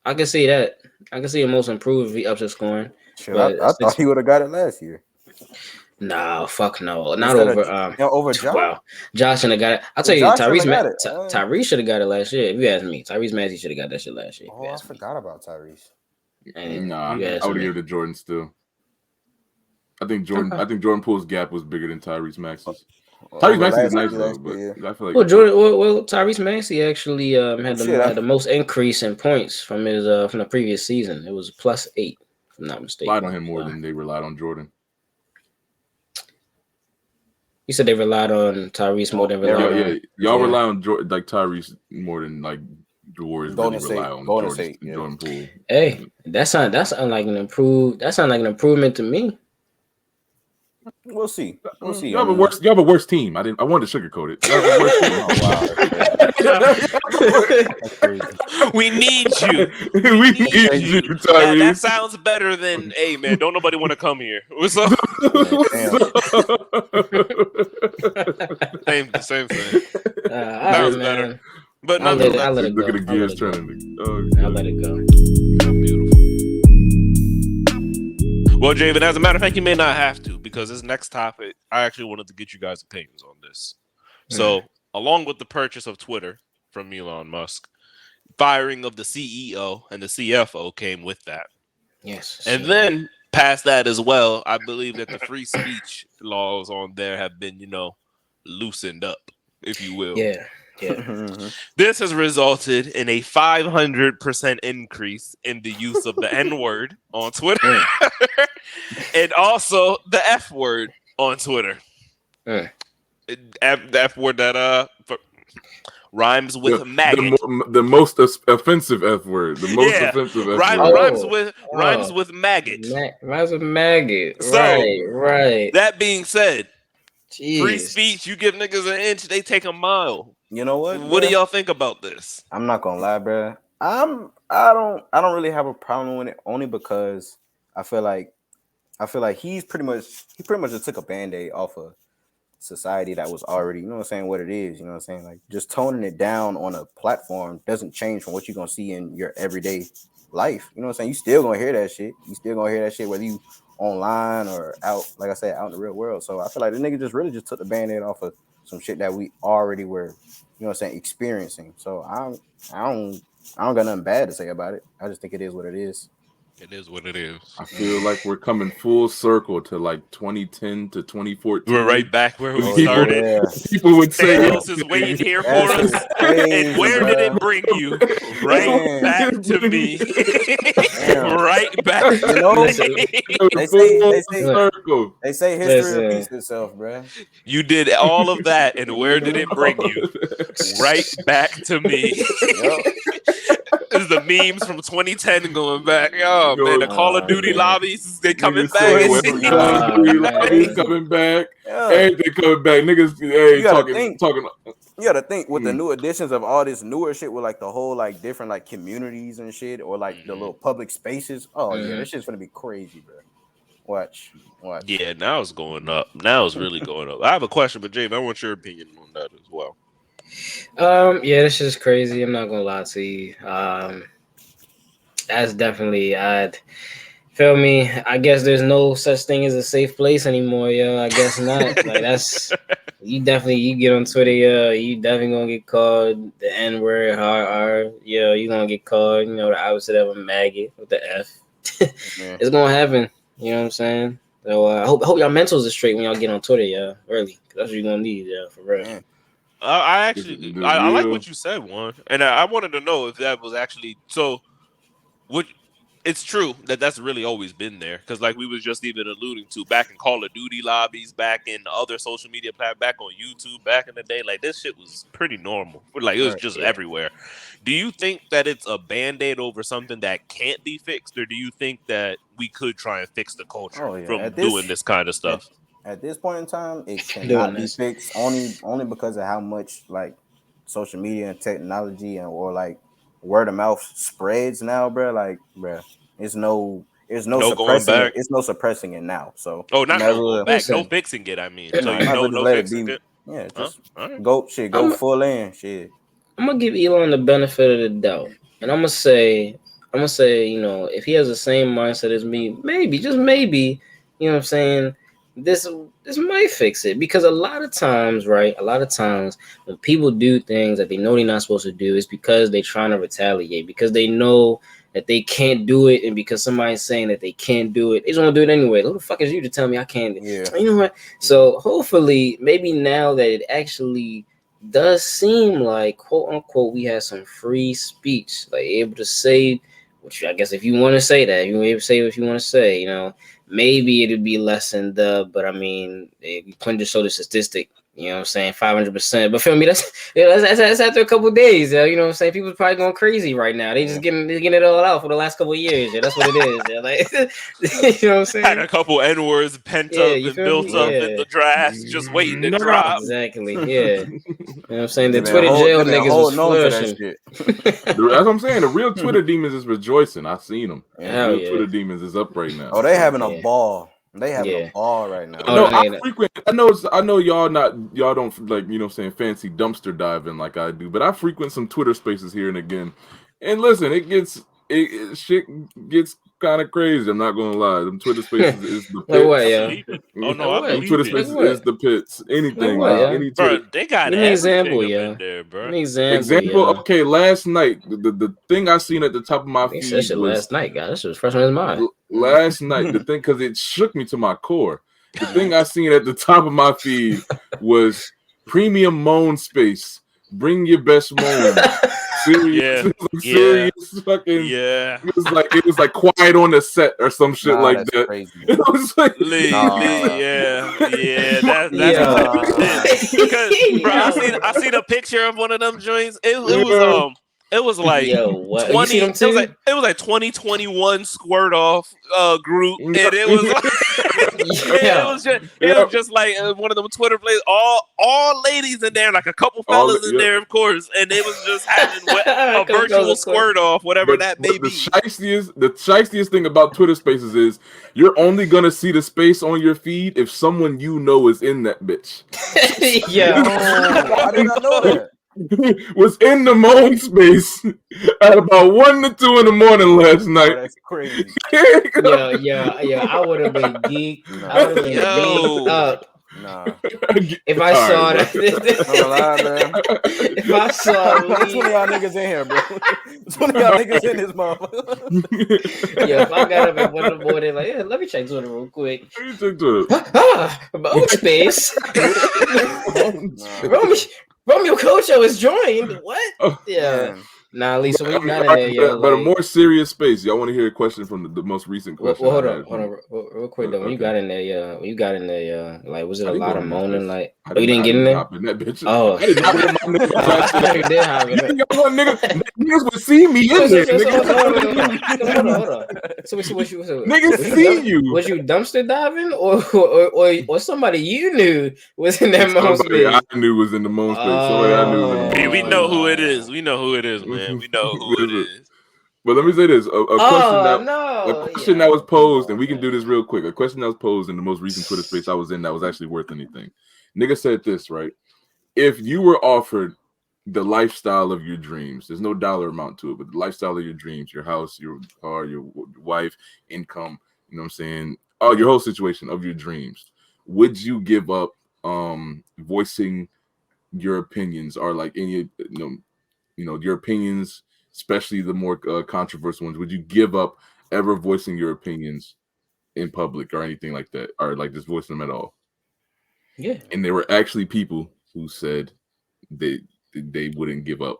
I can see that. I can see a most improved if he ups his scoring. shit, I thought he would have got it last year. No, fuck no. Not Instead over of, over Ja? Wow. Josh should have got it. I'll tell you, Josh should've got Tyrese should have got it last year. If you ask me, Tyrese Maxey should have got that shit last year. Oh, I forgot about Tyrese. Nah, I would have given it to Jordan still. I think Jordan Poole's gap was bigger than Tyrese Maxey's. Tyrese Maxey is nice though, but I feel like Tyrese Maxey actually had the most increase in points from his from the previous season. It was +8, if I'm not mistaken. Relied on him more than they relied on Jordan. You said they relied on Tyrese more than y'all rely on like Tyrese more than like the Warriors really rely on Jordan Poole. Hey, that sound like an improvement to me. We'll see. You have a worse team. I wanted to sugarcoat it. You have a worse team. We need you. We need you, Tyrese. That sounds better than, hey man, don't nobody want to come here. What's up? Same thing. That was better. But I'll let it go. Look at the gears turning. I'll let it go. Beautiful. Well, Javen, as a matter of fact, you may not have to, because this next topic, I actually wanted to get you guys' opinions on this. So, along with the purchase of Twitter from Elon Musk, firing of the CEO and the CFO came with that. Yes. And then, past that as well, I believe that the free speech laws on there have been, loosened up, if you will. Yeah. This has resulted in a 500% increase in the use of the N-word on Twitter and also the F word on Twitter. The F word that rhymes with maggot. The most offensive F word. The most offensive F word. Rhymes with maggot. Rhymes with maggot. So, right. That being said, Jeez. Free speech, you give niggas an inch, they take a mile. You know what? What do y'all think about this? I'm not gonna lie, bro. I don't really have a problem with it, only because I feel like he pretty much just took a band-aid off of society that was already, what it is, like just toning it down on a platform doesn't change from what you're gonna see in your everyday life. You still gonna hear that shit. You still gonna hear that shit whether you online or out, like I said, out in the real world. So I feel like the nigga just really just took the band-aid off of some shit that we already were, experiencing. So I don't got nothing bad to say about it. I just think it is what it is. It is what it is. I feel like we're coming full circle to like 2010 to 2014. We're right back where we started. Yeah. People would say, Thanos is waiting here for us. And where did it bring you? Right back to me. Right back to me. They say history repeats itself, bro. You did all of that, and where did it bring you? Right back to me. This is the memes from 2010 going back. Oh man, the Call of Duty lobbies, they coming back. Lobbies coming back. Everything coming back. Niggas talking. You gotta think with the new additions of all this newer shit with like the whole like different like communities and shit, or like the little public spaces. Oh yeah, this shit's gonna be crazy, bro. Watch. Yeah, now it's going up. Now it's really going up. I have a question, but James, I want your opinion on that as well. Yeah, this shit's crazy. I'm not gonna lie to you. That's definitely feel me. I guess there's no such thing as a safe place anymore, yo. I guess not. Like that's you get on Twitter, yo. You definitely gonna get called the N-word, yo. You gonna get called, the opposite of a maggot with the F. It's gonna happen. You know what I'm saying? So I hope y'all mentals are straight when y'all get on Twitter, yeah. Really, that's what you're gonna need, yeah, for real. I Is it actually the I like real? what you said, Juan, and I wanted to know if that was actually so. Would it's true that that's really always been there because, like we was just even alluding to, back in Call of Duty lobbies, back in other social media platforms, back on YouTube, back in the day, like this shit was pretty normal. Like it was Right. just Yeah. everywhere. Do you think that it's a band-aid over something that can't be fixed, or do you think that we could try and fix the culture Oh yeah. from At doing this this kind of at, stuff? at this point in time, it Doing cannot be this. fixed only because of how much like social media and technology and or like word of mouth spreads now, bro. Like, bro, it's no No going suppressing it. back. It's no suppressing it now. So Oh, you not might as no going well, back. No Listen, fixing it. I mean, so no, you you might as well know, just no let it fixing be. it. Yeah, Huh? just All right. go I'm full in. Shit. I'm gonna give Elon the benefit of the doubt, and I'm gonna say, you know, if he has the same mindset as me, maybe, just maybe, you know what I'm saying, this this might fix it because a lot of times, right? A lot of times when people do things that they know they're not supposed to do, it's because they're trying to retaliate because they know that they can't do it, and because somebody's saying that they can't do it, they just want to do it anyway. Who the fuck is you to tell me I can't? Yeah. You know what? So hopefully, maybe now that it actually does seem like quote unquote we have some free speech, like able to say, which I guess if you want to say that, you able to say what you want to say, you know, maybe it'd be less than the, but I mean, we couldn't just show the statistic, you know what I'm saying, 500%. But feel me, that's after a couple of days, you know what I'm saying. People probably going crazy right now. They just getting it all out for the last couple of years. Yeah, that's what it is. Yeah, like you know what I'm Had saying. a couple N words pent Yeah, up you and feel built me? up Yeah, in the drafts, just waiting to Nigga. drop. exactly. Yeah. You know what I'm saying? The They've been Twitter jail they've been niggas was holding on to that flourishing. shit. That's what I'm saying. The real Twitter demons is rejoicing. I seen them. Yeah. The Hell real yeah. Twitter demons is up right now. Oh, they having a Yeah. ball. They having Yeah. a ball right now. Oh, No, no, I ain't it? frequent. I know y'all don't like, you know what I'm saying, fancy dumpster diving like I do, but I frequent some Twitter spaces here and again. And listen, shit gets kind of crazy. I'm not gonna lie. Them Twitter spaces is the Like what, I pits. yeah? believe it. Oh Like no, I what? Them believe Twitter it. Like spaces is what? the pits. Like Anything, what, Wow. yeah? any Bro, Twitter. they got Give me example, everything up yeah. in there, Give bro. me example, Example, yeah. okay, last night, the thing I seen at the top of my They said feed shit was last night, guys. That shit was fresh on his mind. last night, the thing, because it shook me to my core. The thing I seen at the top of my feed was premium moan space. Bring your best moan. Serious, Yeah, yeah, serious fucking. yeah. It was like quiet on the set or some shit Nah, like that's that. crazy. It was like, Lee, Nah. yeah. That's Yeah. type of shit. Because, bro, Yo. I seen a picture of one of them joints. yeah. It was like Yo, what? You see 20. them too? It was like 2021 squirt off group, and it was like Yeah. it was Yep. just like one of them Twitter plays. All ladies in there, like a couple All fellas in yep. there, of course, and they was just having a Come virtual fellas, quick. squirt off, whatever But, that but may the be. shystiest thing about Twitter Spaces is you're only gonna see the space on your feed if someone you know is in that bitch. Yeah. Oh, I did not know that. Was in the moan space at about 1 to 2 in the morning last Oh, night. that's crazy. Yeah. I would have been geeked. I would have been geeked Yo. up Nah. if I All saw right, that. I'm alive, man. If I saw It's one of Lee, y'all niggas in here, bro. It's one of y'all niggas in this motherfucker. yeah, if I got up at 1 in the morning, like, yeah, let me check Twitter real quick. You took Twitter. About space. Nah. Romeo Cocho is joined. What? Oh, Yeah. Man. Nah, Lisa, when you got in there, yo, but a like, more serious space. Y'all want to hear a question from the most recent well, question I hold had? on, real quick though. When you Okay. got in there, yeah, like, was it I a didn't lot go of to moaning? MySpace. Like, I oh, you didn't get in didn't there? hop in that bitch. Oh, I did not put my name on that I shit. you did have You it. think I want niggas would see me in there, nigga. Hold on. So Niggas see you. Was you dumpster diving, or somebody you knew was in that mouse Somebody I space? knew was in the moan space. Somebody I knew was in the Hey, moan we space. know who it is. We know who it is, man. We know who it is. But let me say this: a question Oh that no! that was Yo, come posed, and on, we can do this man. real quick. A question that was posed in the most recent Twitter space I was in that was actually worth anything. Nigga said this, right? If you were offered the lifestyle of your dreams, there's no dollar amount to it, but the lifestyle of your dreams, your house, your car, your wife, income, you know what I'm saying? Oh, your whole situation of your dreams. Would you give up voicing your opinions or like any your opinions, especially the more controversial ones? Would you give up ever voicing your opinions in public or anything like that, or like just voicing them at all? Yeah. And there were actually people who said they wouldn't give up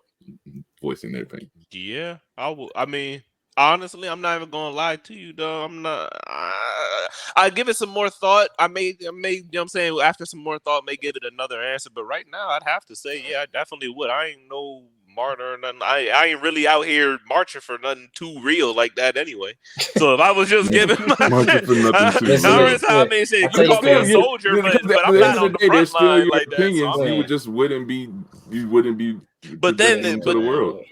voicing their opinion. Yeah, I will. I mean, honestly, I'm not even gonna lie to you, though. I'm not. I give it some more thought. I may, you know what I'm saying, after some more thought, may give it another answer. But right now, I'd have to say, yeah, I definitely would. I ain't no martyr or nothing. I ain't really out here marching for nothing too real like that anyway. So if I was just giving my Marching for nothing too Listen, real. listen, I mean, shit, I'll you tell call me a you, soldier, but I'm not on the they're front still line your like that. So opinions. I'm, You would just wouldn't be. You wouldn't be. but then, projecting them to the world.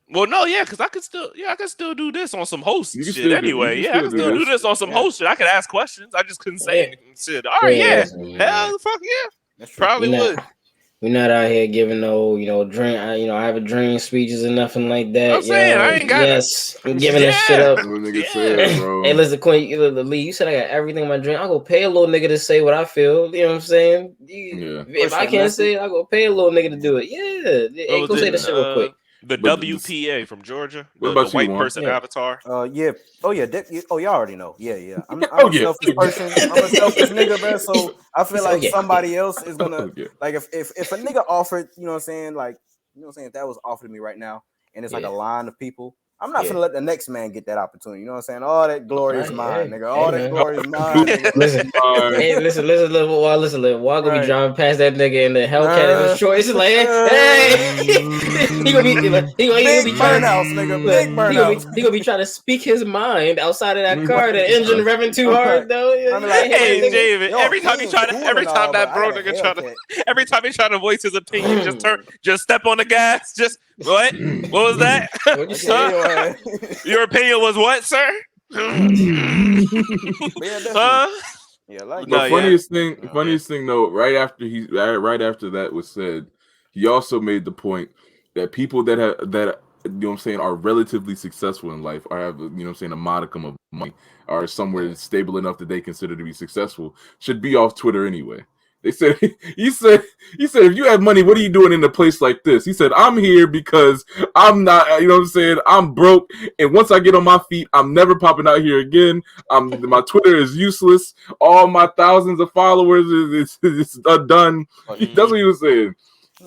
well, no, yeah, because I could still do this on some host You can shit still do. anyway. You Yeah, I can can still do this on some host shit. I could ask questions. I just couldn't say anything. Shit. All right, yeah. listen, man. Hell, the fuck yeah. That's true. Probably would. We're not out here giving no, dream, I have a dream speeches or nothing like that. I'm saying, I ain't got yes, I'm giving that shit Yeah. up. That's what nigga Yeah. said, bro. Hey, listen, Queen, Lee, you said I got everything in my dream. I'll go pay a little nigga to say what I feel. You know what I'm saying? Yeah. If I can't say it, I'll go pay a little nigga to do it. Yeah. Hey, What go was say it? that shit real quick. The But WPA from Georgia. What The about you, white Juan? person Yeah. avatar. Yeah. Oh yeah. Oh, y'all already know. Yeah. I'm Oh, a yeah. selfish person. I'm a selfish nigga, man. So I feel like yeah. somebody else is gonna Okay. like if a nigga offered, you know what I'm saying, like you know what I'm saying, if that was offered to me right now, and it's like a line of people, I'm not gonna let the next man get that opportunity. You know what I'm saying? All that glory is mine, nigga. All that glory is mine, nigga. Listen, hey, listen, Wall gonna be driving past that nigga in the Hellcat in his shorts. It's like, hey, he gonna be big trying burnouts, nigga. Big burnouts. He gonna be trying to speak his mind outside of that car. The engine revving too hard, though. I'm like, Hey, nigga, David, yo, every time he he ain't try to, cool every and time all, that but bro I got a nigga try to, Hellcat. every time he try to voice his opinion, just step on the gas. Just what? What was that? What'd you say? Your opinion was what, sir? Huh? Yeah, like The No, funniest yeah. thing though, right after that was said, he also made the point that people that have that you know what I'm saying are relatively successful in life, or have you know what I'm saying a modicum of money, are somewhere stable enough that they consider to be successful, should be off Twitter anyway. They said he said if you have money, what are you doing in a place like this? He said, I'm here because I'm not, you know what I'm saying, I'm broke, and once I get on my feet, I'm never popping out here again. My Twitter is useless. All my thousands of followers is done. That's what he was saying.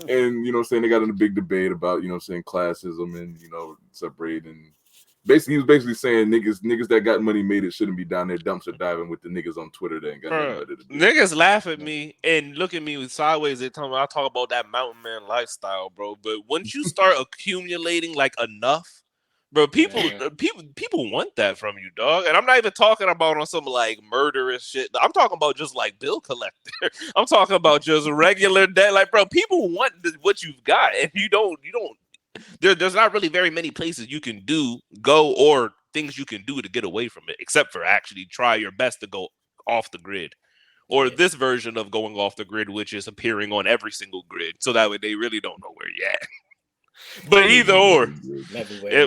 And you know what I'm saying, they got in a big debate about, you know what I'm saying, classism and, you know, separating. Basically, he was basically saying niggas that got money made it shouldn't be down there dumpster diving with the niggas on Twitter that ain't got nothing better to do. Niggas laugh at me and look at me sideways. They tell me I talk about that mountain man lifestyle, bro. But once you start accumulating like enough, bro, people want that from you, dog. And I'm not even talking about on some like murderous shit. I'm talking about just like bill collector. I'm talking about just regular debt. Like, bro, people want what you've got, and you don't. There's not really very many places you can go or things you can do to get away from it, except for actually try your best to go off the grid. Or this version of going off the grid, which is appearing on every single grid. So that way they really don't know where you're at. But either or,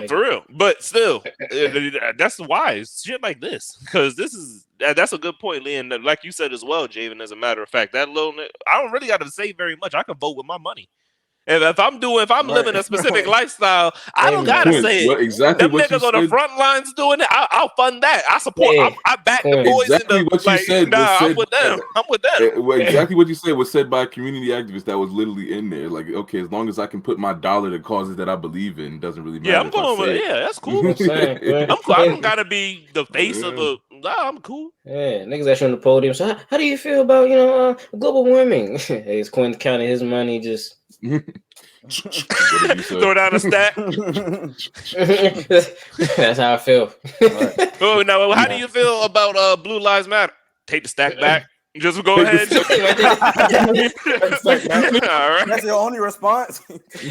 for real. But still, that's wise shit like this. Because that's a good point, Lee. And like you said as well, Javen, as a matter of fact, I don't really got to say very much. I can vote with my money. And if I'm living a specific lifestyle, I don't gotta say it. Exactly them what niggas you on the said. front lines doing it. I'll fund that. I support. I back the boys. Exactly in the, what you like, said. Nah, I'm with them. I'm with them. Exactly what you said was said by a community activist that was literally in there. Like, okay, as long as I can put my dollar to causes that I believe in, it doesn't really matter. Yeah, I'm going with it. Yeah, that's cool. I'm cool. I don't gotta be the face of a. Nah, I'm cool. Yeah, niggas that you on the podium. So how do you feel about global warming? Hey, it's Quentin counting his money just. Throw down a stack. That's how I feel. Right. Oh, now how do you feel about Blue Lives Matter? Take the stack back. Just go ahead. All right. That's your only response.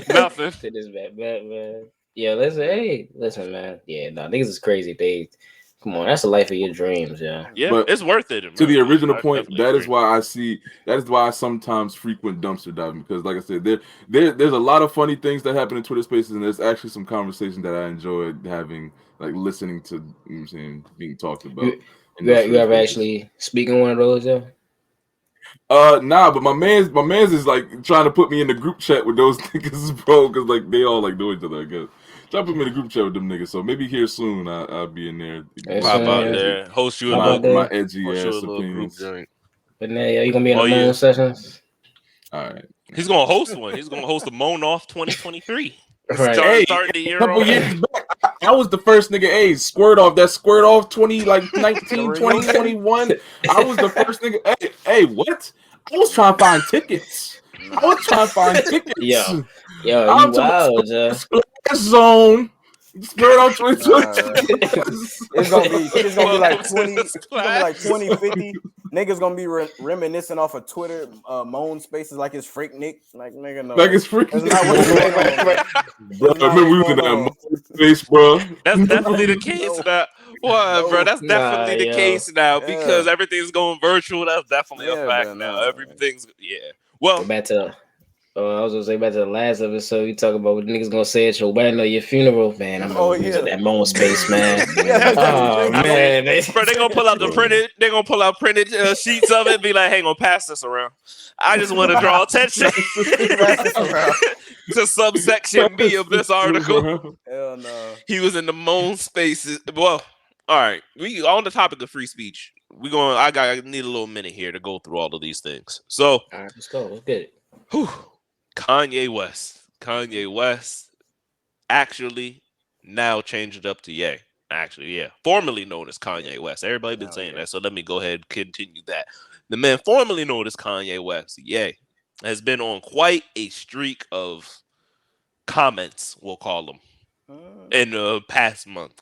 Nothing. It is bad, man. Yeah, listen, man. Yeah, niggas is crazy. Come on, that's the life of your dreams, yeah. Yeah, but it's worth it. To the original point, that is why I sometimes frequent dumpster diving, because like I said, there's a lot of funny things that happen in Twitter Spaces, and there's actually some conversations that I enjoyed having, like listening to, you know what I'm saying, being talked about. You ever actually speak in one of those, yeah? Nah, but my man's is like trying to put me in the group chat with those niggas, bro, because like they all like know each other, I guess. Try to put me in the group chat with them niggas. So maybe here soon I'll be in there. Pop out there, host you my edgy ass opinions. But now, you gonna be in the moon sessions? All right. He's gonna host one. He's gonna host a Moan Off 2023. Right. Hey, Starting the a year couple off. years back, I was the first nigga. Hey, squirt off that squirt off 19, 2021. I was the first nigga. Hey, what? I was trying to find tickets. I was trying to find tickets. Yo, you I'm to my wild, Joe. splash zone. Squirt off 2022. It's gonna be shit's gonna be like Welcome to 20. the It's gonna be like splash. 2050. Niggas gonna be reminiscing off of Twitter, moan spaces like it's freak Nick. Like nigga, no, Like it's freaking. that's not what's going on. Man. Bro, I That's not remember we what's was in going that on. space, bro. That's definitely the case No. now. What, bro? No. That's definitely the yo. case now Yeah. because everything's going virtual. That's definitely a Yeah, fact but now. no. Everything's Well, Back to I was gonna say back to the last episode. We talk about what niggas gonna say at your wedding or your funeral. Man, I'm gonna use that moment space, man. Yeah, Oh that's man, bro, they gonna pull out the printed. They gonna pull out printed sheets of it. And be like, "Hey, gonna pass this around." I just want to draw attention to subsection B of this article. Hell no. He was in the moan spaces. Well, all right. We on the topic of free speech. I need a little minute here to go through all of these things. So, all right, let's go. Let's get it. whew, Kanye West. Kanye West actually now changed it up to Ye. Actually, yeah. Formerly known as Kanye West. Everybody been saying that, so let me go ahead and continue that. The man formerly known as Kanye West, Ye, has been on quite a streak of comments, we'll call them, in the past month.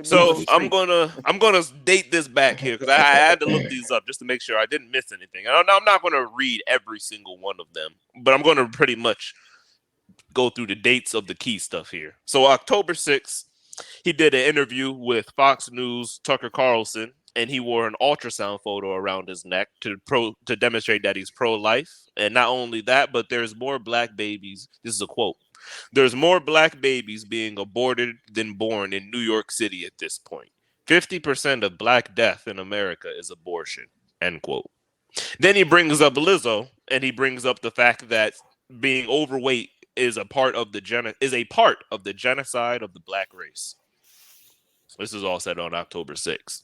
So I'm gonna date this back here because I had to look these up just to make sure I didn't miss anything. I'm not gonna read every single one of them, but I'm gonna pretty much go through the dates of the key stuff here. So October 6th, he did an interview with Fox News Tucker Carlson, and he wore an ultrasound photo around his neck to demonstrate that he's pro-life. And not only that, but there's more black babies. This is a quote. There's more black babies being aborted than born in New York City at this point. 50% of black death in America is abortion. End quote. Then he brings up Lizzo, and he brings up the fact that being overweight is a part of the genocide of the black race. This is all said on October 6th.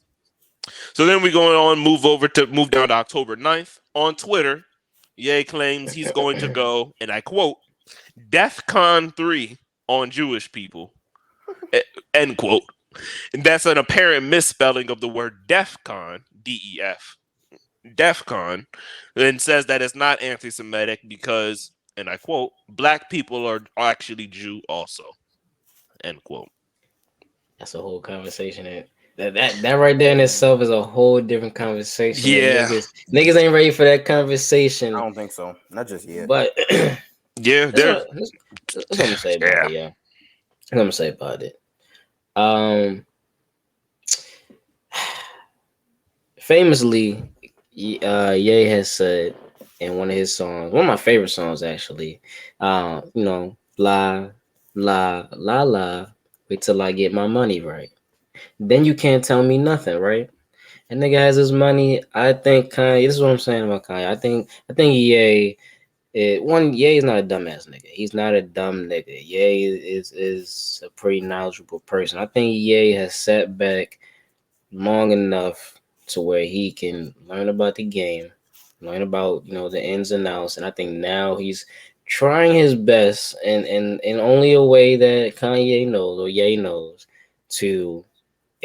So then we go on, move down to October 9th. On Twitter, Ye claims he's going to go, and I quote, DEFCON 3 on Jewish people. End quote. And that's an apparent misspelling of the word DEFCON, D-E-F. DEFCON, and says that it's not anti-Semitic because, and I quote, black people are actually Jew also. End quote. That's a whole conversation. That right there in itself is a whole different conversation. Yeah. Niggas ain't ready for that conversation. I don't think so. Not just yet. But yeah, that's what I'm gonna say about it. Yeah, that's what I'm gonna say about it. Famously, Ye has said in one of his songs, one of my favorite songs actually, la la la la, wait till I get my money right. Then you can't tell me nothing, right? And nigga has his money. I think Kanye. This is what I'm saying about Kanye. I think Ye. Ye is not a dumbass nigga. He's not a dumb nigga. Ye is a pretty knowledgeable person. I think Ye has sat back long enough to where he can learn about the game, learn about the ins and outs. And I think now he's trying his best and in only a way that Kanye knows or Ye knows to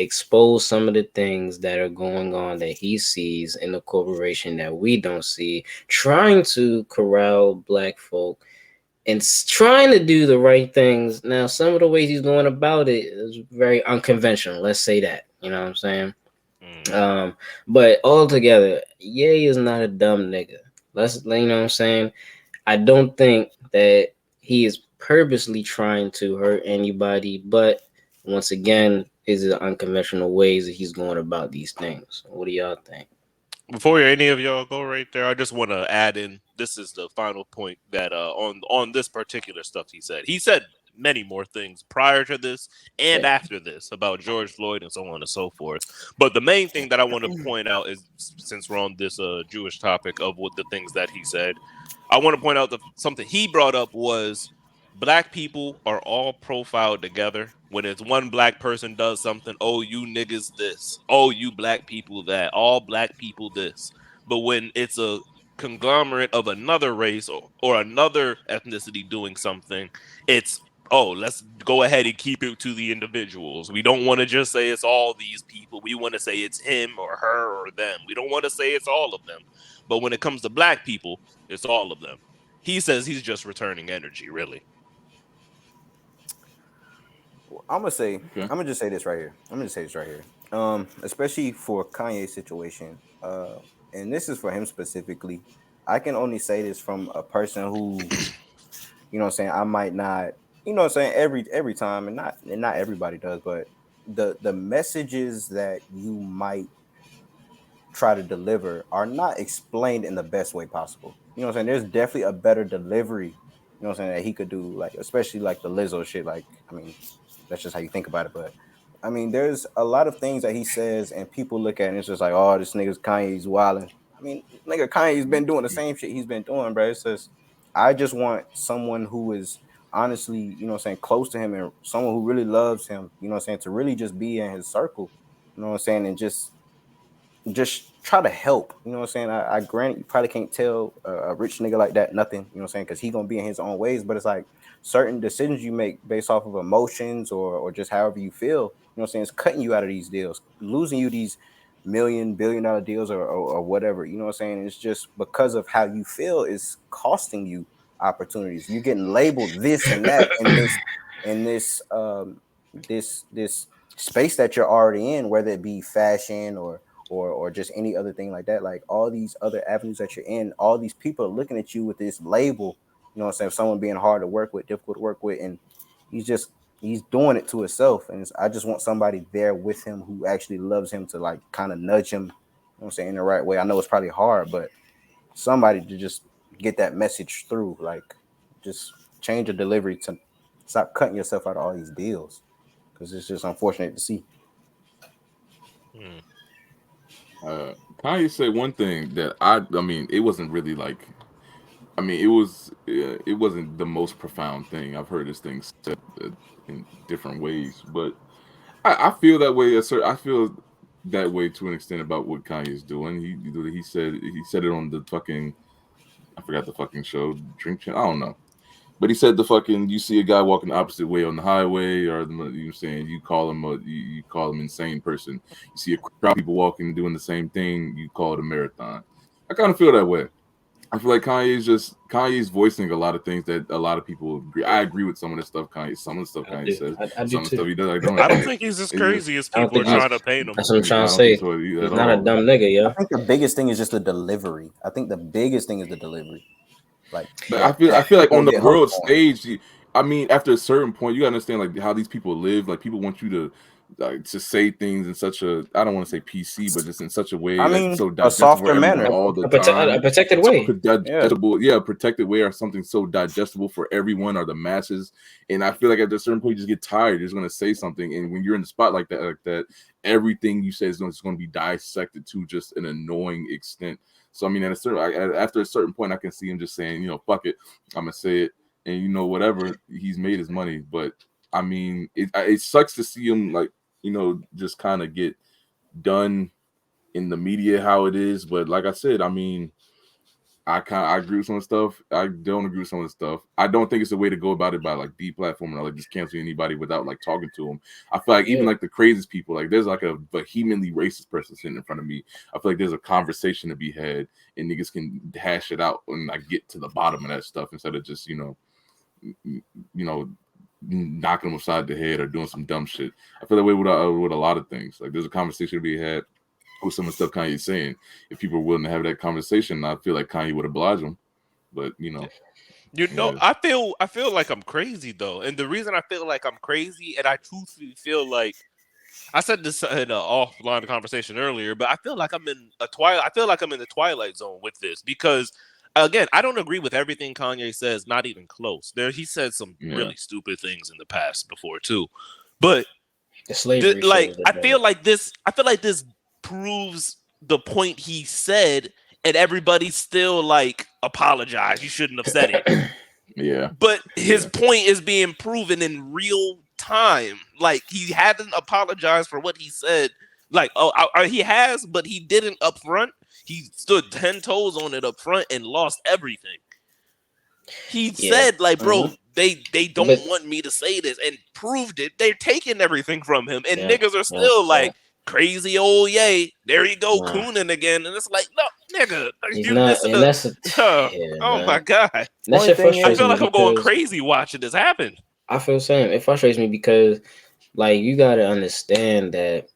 expose some of the things that are going on that he sees in the corporation that we don't see, trying to corral black folk and trying to do the right things. Now, some of the ways he's going about it is very unconventional. Let's say that, you know what I'm saying? But altogether, Ye is not a dumb nigga. You know what I'm saying? I don't think that he is purposely trying to hurt anybody, but once again, is the unconventional ways that he's going about these things. What do y'all think? Before any of y'all go right there, I just want to add in. This is the final point that on this particular stuff he said. He said many more things prior to this and after this about George Floyd and so on and so forth. But the main thing that I want to point out is, since we're on this Jewish topic of what the things that he said, I want to point out that something he brought up was black people are all profiled together. When it's one black person does something, oh, you niggas this, oh, you black people that, all black people this. But when it's a conglomerate of another race or another ethnicity doing something, it's, oh, let's go ahead and keep it to the individuals. We don't want to just say it's all these people. We want to say it's him or her or them. We don't want to say it's all of them. But when it comes to black people, it's all of them. He says he's just returning energy, really. I'm gonna just say this right here. Especially for Kanye's situation, and this is for him specifically. I can only say this from a person who, you know what I'm saying, I might not, you know what I'm saying, every time, and not everybody does, but the messages that you might try to deliver are not explained in the best way possible. You know what I'm saying? There's definitely a better delivery, you know what I'm saying, that he could do, like especially like the Lizzo shit. Like, I mean, that's just how you think about it. But I mean, there's a lot of things that he says and people look at it and it's just like, oh, this nigga's Kanye's wilding. I mean, nigga, Kanye's been doing the same shit he's been doing, bro. It's just, I just want someone who is honestly, you know what I'm saying, close to him and someone who really loves him, you know what I'm saying, to really just be in his circle, you know what I'm saying, and just try to help. You know what I'm saying? I grant you probably can't tell a rich nigga like that nothing, you know what I'm saying, because he gonna be in his own ways. But it's like certain decisions you make based off of emotions or just however you feel, you know what I'm saying, it's cutting you out of these deals, losing you these $1 billion deals or whatever, you know what I'm saying? It's just because of how you feel is costing you opportunities. You're getting labeled this and that in this space that you're already in, whether it be fashion or just any other thing like that. Like all these other avenues that you're in, all these people are looking at you with this label, you know what I'm saying, someone being hard to work with, difficult to work with, and he's doing it to himself. And I just want somebody there with him who actually loves him to like kind of nudge him, you know what I'm saying, in the right way. I know it's probably hard, but somebody to just get that message through, like just change the delivery to stop cutting yourself out of all these deals, because it's just unfortunate to see. Kanye said one thing that I mean, it wasn't really like, I mean, it wasn't the most profound thing. I've heard this thing said in different ways, but I feel that way. I feel that way to an extent about what Kanye is doing. He said it on the fucking, I forgot the fucking show, Drink Champ, I don't know. But he said the fucking, you see a guy walking the opposite way on the highway, or you know, saying you call him you call him insane person. You see a crowd of people walking doing the same thing, you call it a marathon. I kind of feel that way. I feel like Kanye's voicing a lot of things that a lot of people agree. I agree with some of the stuff some of the stuff Kanye says, I do some of the too. stuff he does. I don't think he's as crazy as I don't people are think trying to paint him. That's what I'm trying to I don't say. think so He's at not a all. dumb nigga, yo. I think the biggest thing is just the delivery. I think the biggest thing is the delivery. Like, but I feel like on the world stage, I mean, after a certain point, you gotta understand like how these people live. Like people want you to say things in such a, I don't want to say PC, but just in such a way that's so digestible for everyone all the time. A protected way. Digestible, yeah, a protected way, or something so digestible for everyone or the masses. And I feel like at a certain point, you just get tired. You're just gonna say something, and when you're in the spot like that, everything you say is going to be dissected to just an annoying extent. So I mean, after a certain point, I can see him just saying, you know, fuck it, I'm gonna say it, and you know, whatever, he's made his money. But I mean, it sucks to see him like, you know, just kind of get done in the media how it is. But like I said, I mean, I agree with some of the stuff. I don't agree with some of the stuff. I don't think it's a way to go about it by like deplatforming or like just canceling anybody without like talking to them. I feel like even like the craziest people, like there's like a vehemently racist person sitting in front of me. I feel like there's a conversation to be had and niggas can hash it out and like get to the bottom of that stuff instead of just, you know, knocking them upside the head or doing some dumb shit. I feel that way with a lot of things. Like there's a conversation to be had with some of the stuff Kanye's saying. If people were willing to have that conversation, I feel like Kanye would oblige them. But I feel like I'm crazy though, and the reason I feel like I'm crazy, and I truthfully feel like I said this in an offline conversation earlier, but I feel like I'm in the twilight zone with this because. Again, I don't agree with everything Kanye says, not even close. He said some really stupid things in the past before too. But the slavery I feel like this proves the point he said, and everybody still like apologize. You shouldn't have said it. Yeah. But his point is being proven in real time. Like he hadn't apologized for what he said. Like, he has, but he didn't up front. He stood 10 toes on it up front and lost everything. He said, like, bro, they don't want me to say this, and proved it. They're taking everything from him, and niggas are still like, crazy old yay. There you go, cooning again. And it's like, no, nigga, he's not. And that's oh my god. That shit frustrates me. I feel like I'm going crazy watching this happen. I feel the same. It frustrates me because, like, you gotta understand that,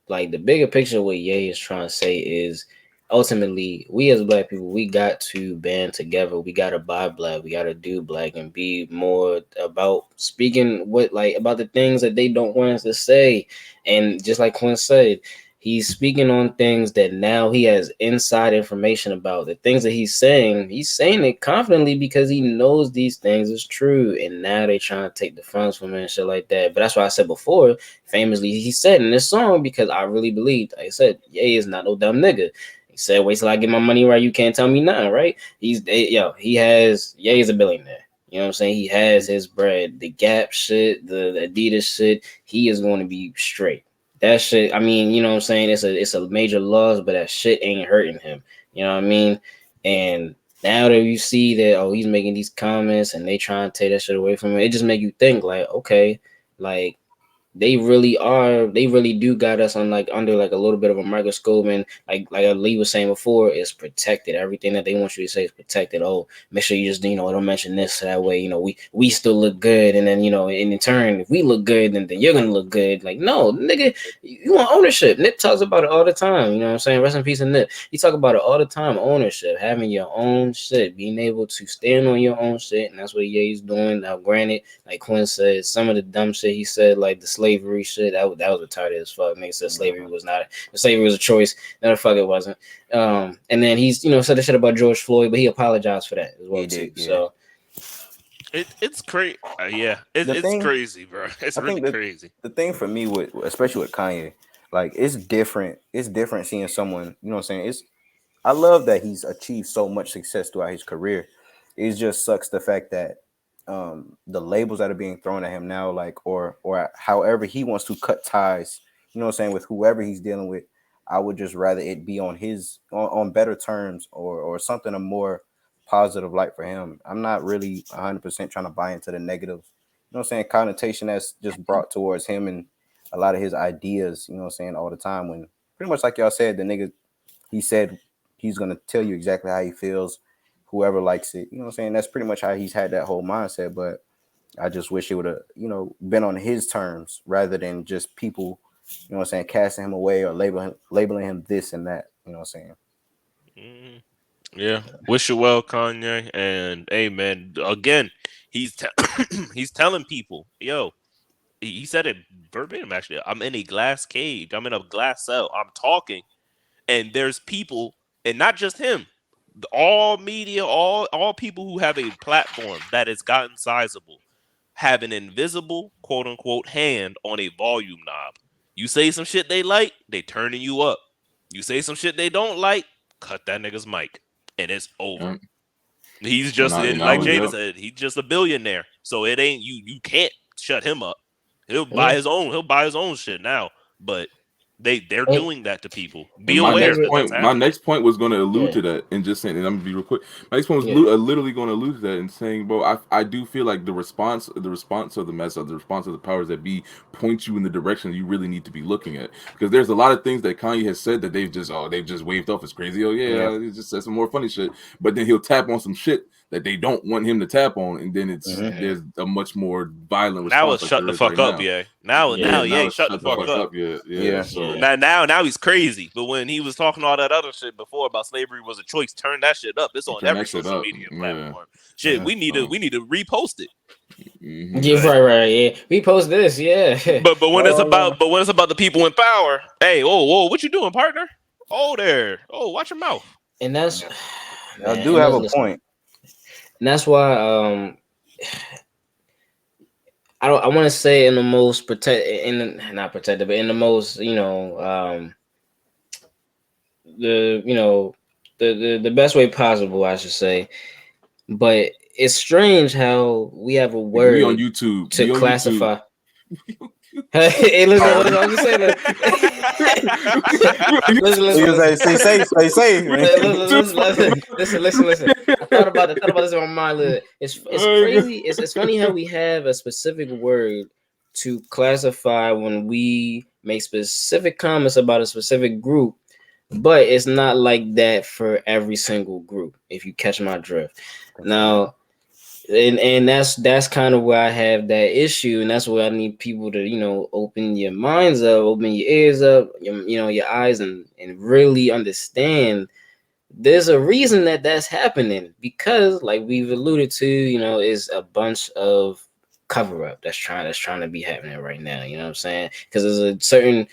like, the bigger picture of what Ye is trying to say is, ultimately, we as black people, we got to band together. We got to buy black. We got to do black and be more about speaking about the things that they don't want us to say. And just like Quinn said, he's speaking on things that now he has inside information about. The things that he's saying it confidently because he knows these things is true. And now they trying to take the funds from him and shit like that. But that's why I said before, famously, he said in this song, because I really believed, like I said, Ye is not no dumb nigga. He said, wait till I get my money right. You can't tell me nothing, right? Ye is a billionaire. You know what I'm saying? He has his bread. The Gap shit, the Adidas shit, he is going to be straight. That shit, I mean, you know what I'm saying? It's a major loss, but that shit ain't hurting him. You know what I mean? And now that you see that, he's making these comments and they trying to take that shit away from him, it just make you think, like, okay, like, they really do got us on under a little bit of a microscope, and like Lee was saying before, it's protected. Everything that they want you to say is protected. Oh, make sure you just don't mention this, so that way we still look good, and then in turn, if we look good, then you're gonna look good. Like, no, nigga, you want ownership. Nip talks about it all the time. You know what I'm saying? Rest in peace, Nip. He talk about it all the time. Ownership, having your own shit, being able to stand on your own shit, and that's what Ye's doing. Now, granted, like Quinn said, some of the dumb shit he said, like the slavery shit, that was retarded as fuck. Nigga said slavery was a choice. No, the fuck it wasn't. And then he's said the shit about George Floyd, but he apologized for that as well too. Yeah. So it's crazy. It's crazy, bro. It's really crazy. The thing for me especially with Kanye, like, it's different. It's different seeing someone. You know what I'm saying? I love that he's achieved so much success throughout his career. It just sucks the fact that the labels that are being thrown at him now, like, or however he wants to cut ties, you know what I'm saying, with whoever he's dealing with, I would just rather it be on on better terms or something a more positive light for him. I'm not really 100% trying to buy into the negative, you know what I'm saying, connotation that's just brought towards him and a lot of his ideas, you know what I'm saying, all the time, when pretty much like y'all said, the nigga, he said he's gonna tell you exactly how he feels, whoever likes it, you know what I'm saying? That's pretty much how he's had that whole mindset. But I just wish it would have, been on his terms rather than just people, you know what I'm saying, casting him away or labeling him this and that, you know what I'm saying? Yeah. Wish you well, Kanye. And hey, man, again, he's telling people, yo, he said it verbatim, actually. I'm in a glass cage. I'm in a glass cell. I'm talking. And there's people, and not just him, all media, all people who have a platform that has gotten sizable have an invisible, quote unquote, hand on a volume knob. You say some shit they like, they turning you up. You say some shit they don't like, cut that nigga's mic, and it's over. He's just like Jada said, he's just a billionaire. So it ain't you can't shut him up. He'll buy his own shit now. But they're doing that to people. Be aware. My next point was going to allude to that, and just saying, and I'm gonna be real quick. My next point was literally going to allude to that and saying, bro, I do feel like the response of the mess, of the response of the powers that be, point you in the direction you really need to be looking at. Because there's a lot of things that Kanye has said that they've just waved off as crazy. Oh yeah, he just said some more funny shit. But then he'll tap on some shit that they don't want him to tap on, and then there's a much more violent response. Now it's shut the fuck up, yeah. Now shut the fuck up. Yeah. So now he's crazy. But when he was talking all that other shit before about slavery was a choice, turn that shit up. It's on every social media platform. Shit, we need to repost it. Yeah, right, yeah. Repost this, yeah. But when it's about the people in power, hey, whoa, what you doing, partner? Oh, watch your mouth. And that's I do have a point. And that's why I want to say in the most but in the most, the best way possible, I should say. But it's strange how we have a word on YouTube to classify. Hey, listen, I'm just saying. Listen. I thought about this in my mind. It's crazy. It's funny how we have a specific word to classify when we make specific comments about a specific group, but it's not like that for every single group. If you catch my drift, now. And that's kind of where I have that issue, and that's where I need people to open your minds up, open your ears up, your eyes, and really understand. There's a reason that's happening, because like we've alluded to, is a bunch of cover up that's trying to be happening right now. You know what I'm saying? Because there's a certain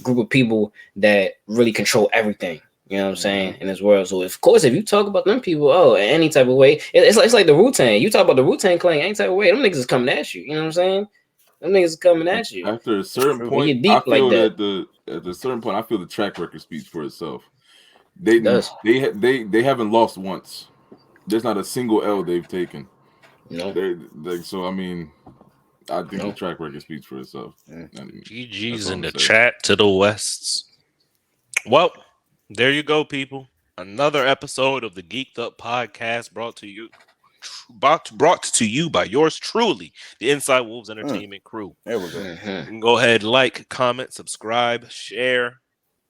group of people that really control everything. You know what I'm saying? In this world. So of course, if you talk about them people, in any type of way, it's like the Wu-Tang. You talk about the Wu-Tang Clan, any type of way, them niggas is coming at you. You know what I'm saying? Them niggas is coming at you. After a certain point, I feel that at a certain point, I feel the track record speaks for itself. They haven't lost once. There's not a single L they've taken. No. So I mean, I think the track record speaks for itself. GG's in the chat to the Wests. Well, there you go, people. Another episode of the Geeked Up Podcast brought to you by yours truly, the Inside Wolves Entertainment crew. There we go. You can go ahead, like, comment, subscribe, share.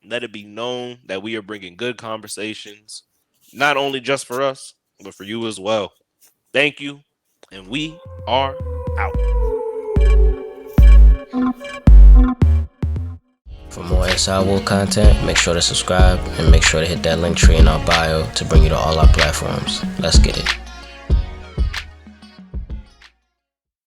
Let it be known that we are bringing good conversations, not only just for us, but for you as well. Thank you, and we are out. For more Inside Wolf content, make sure to subscribe and make sure to hit that link tree in our bio to bring you to all our platforms. Let's get it.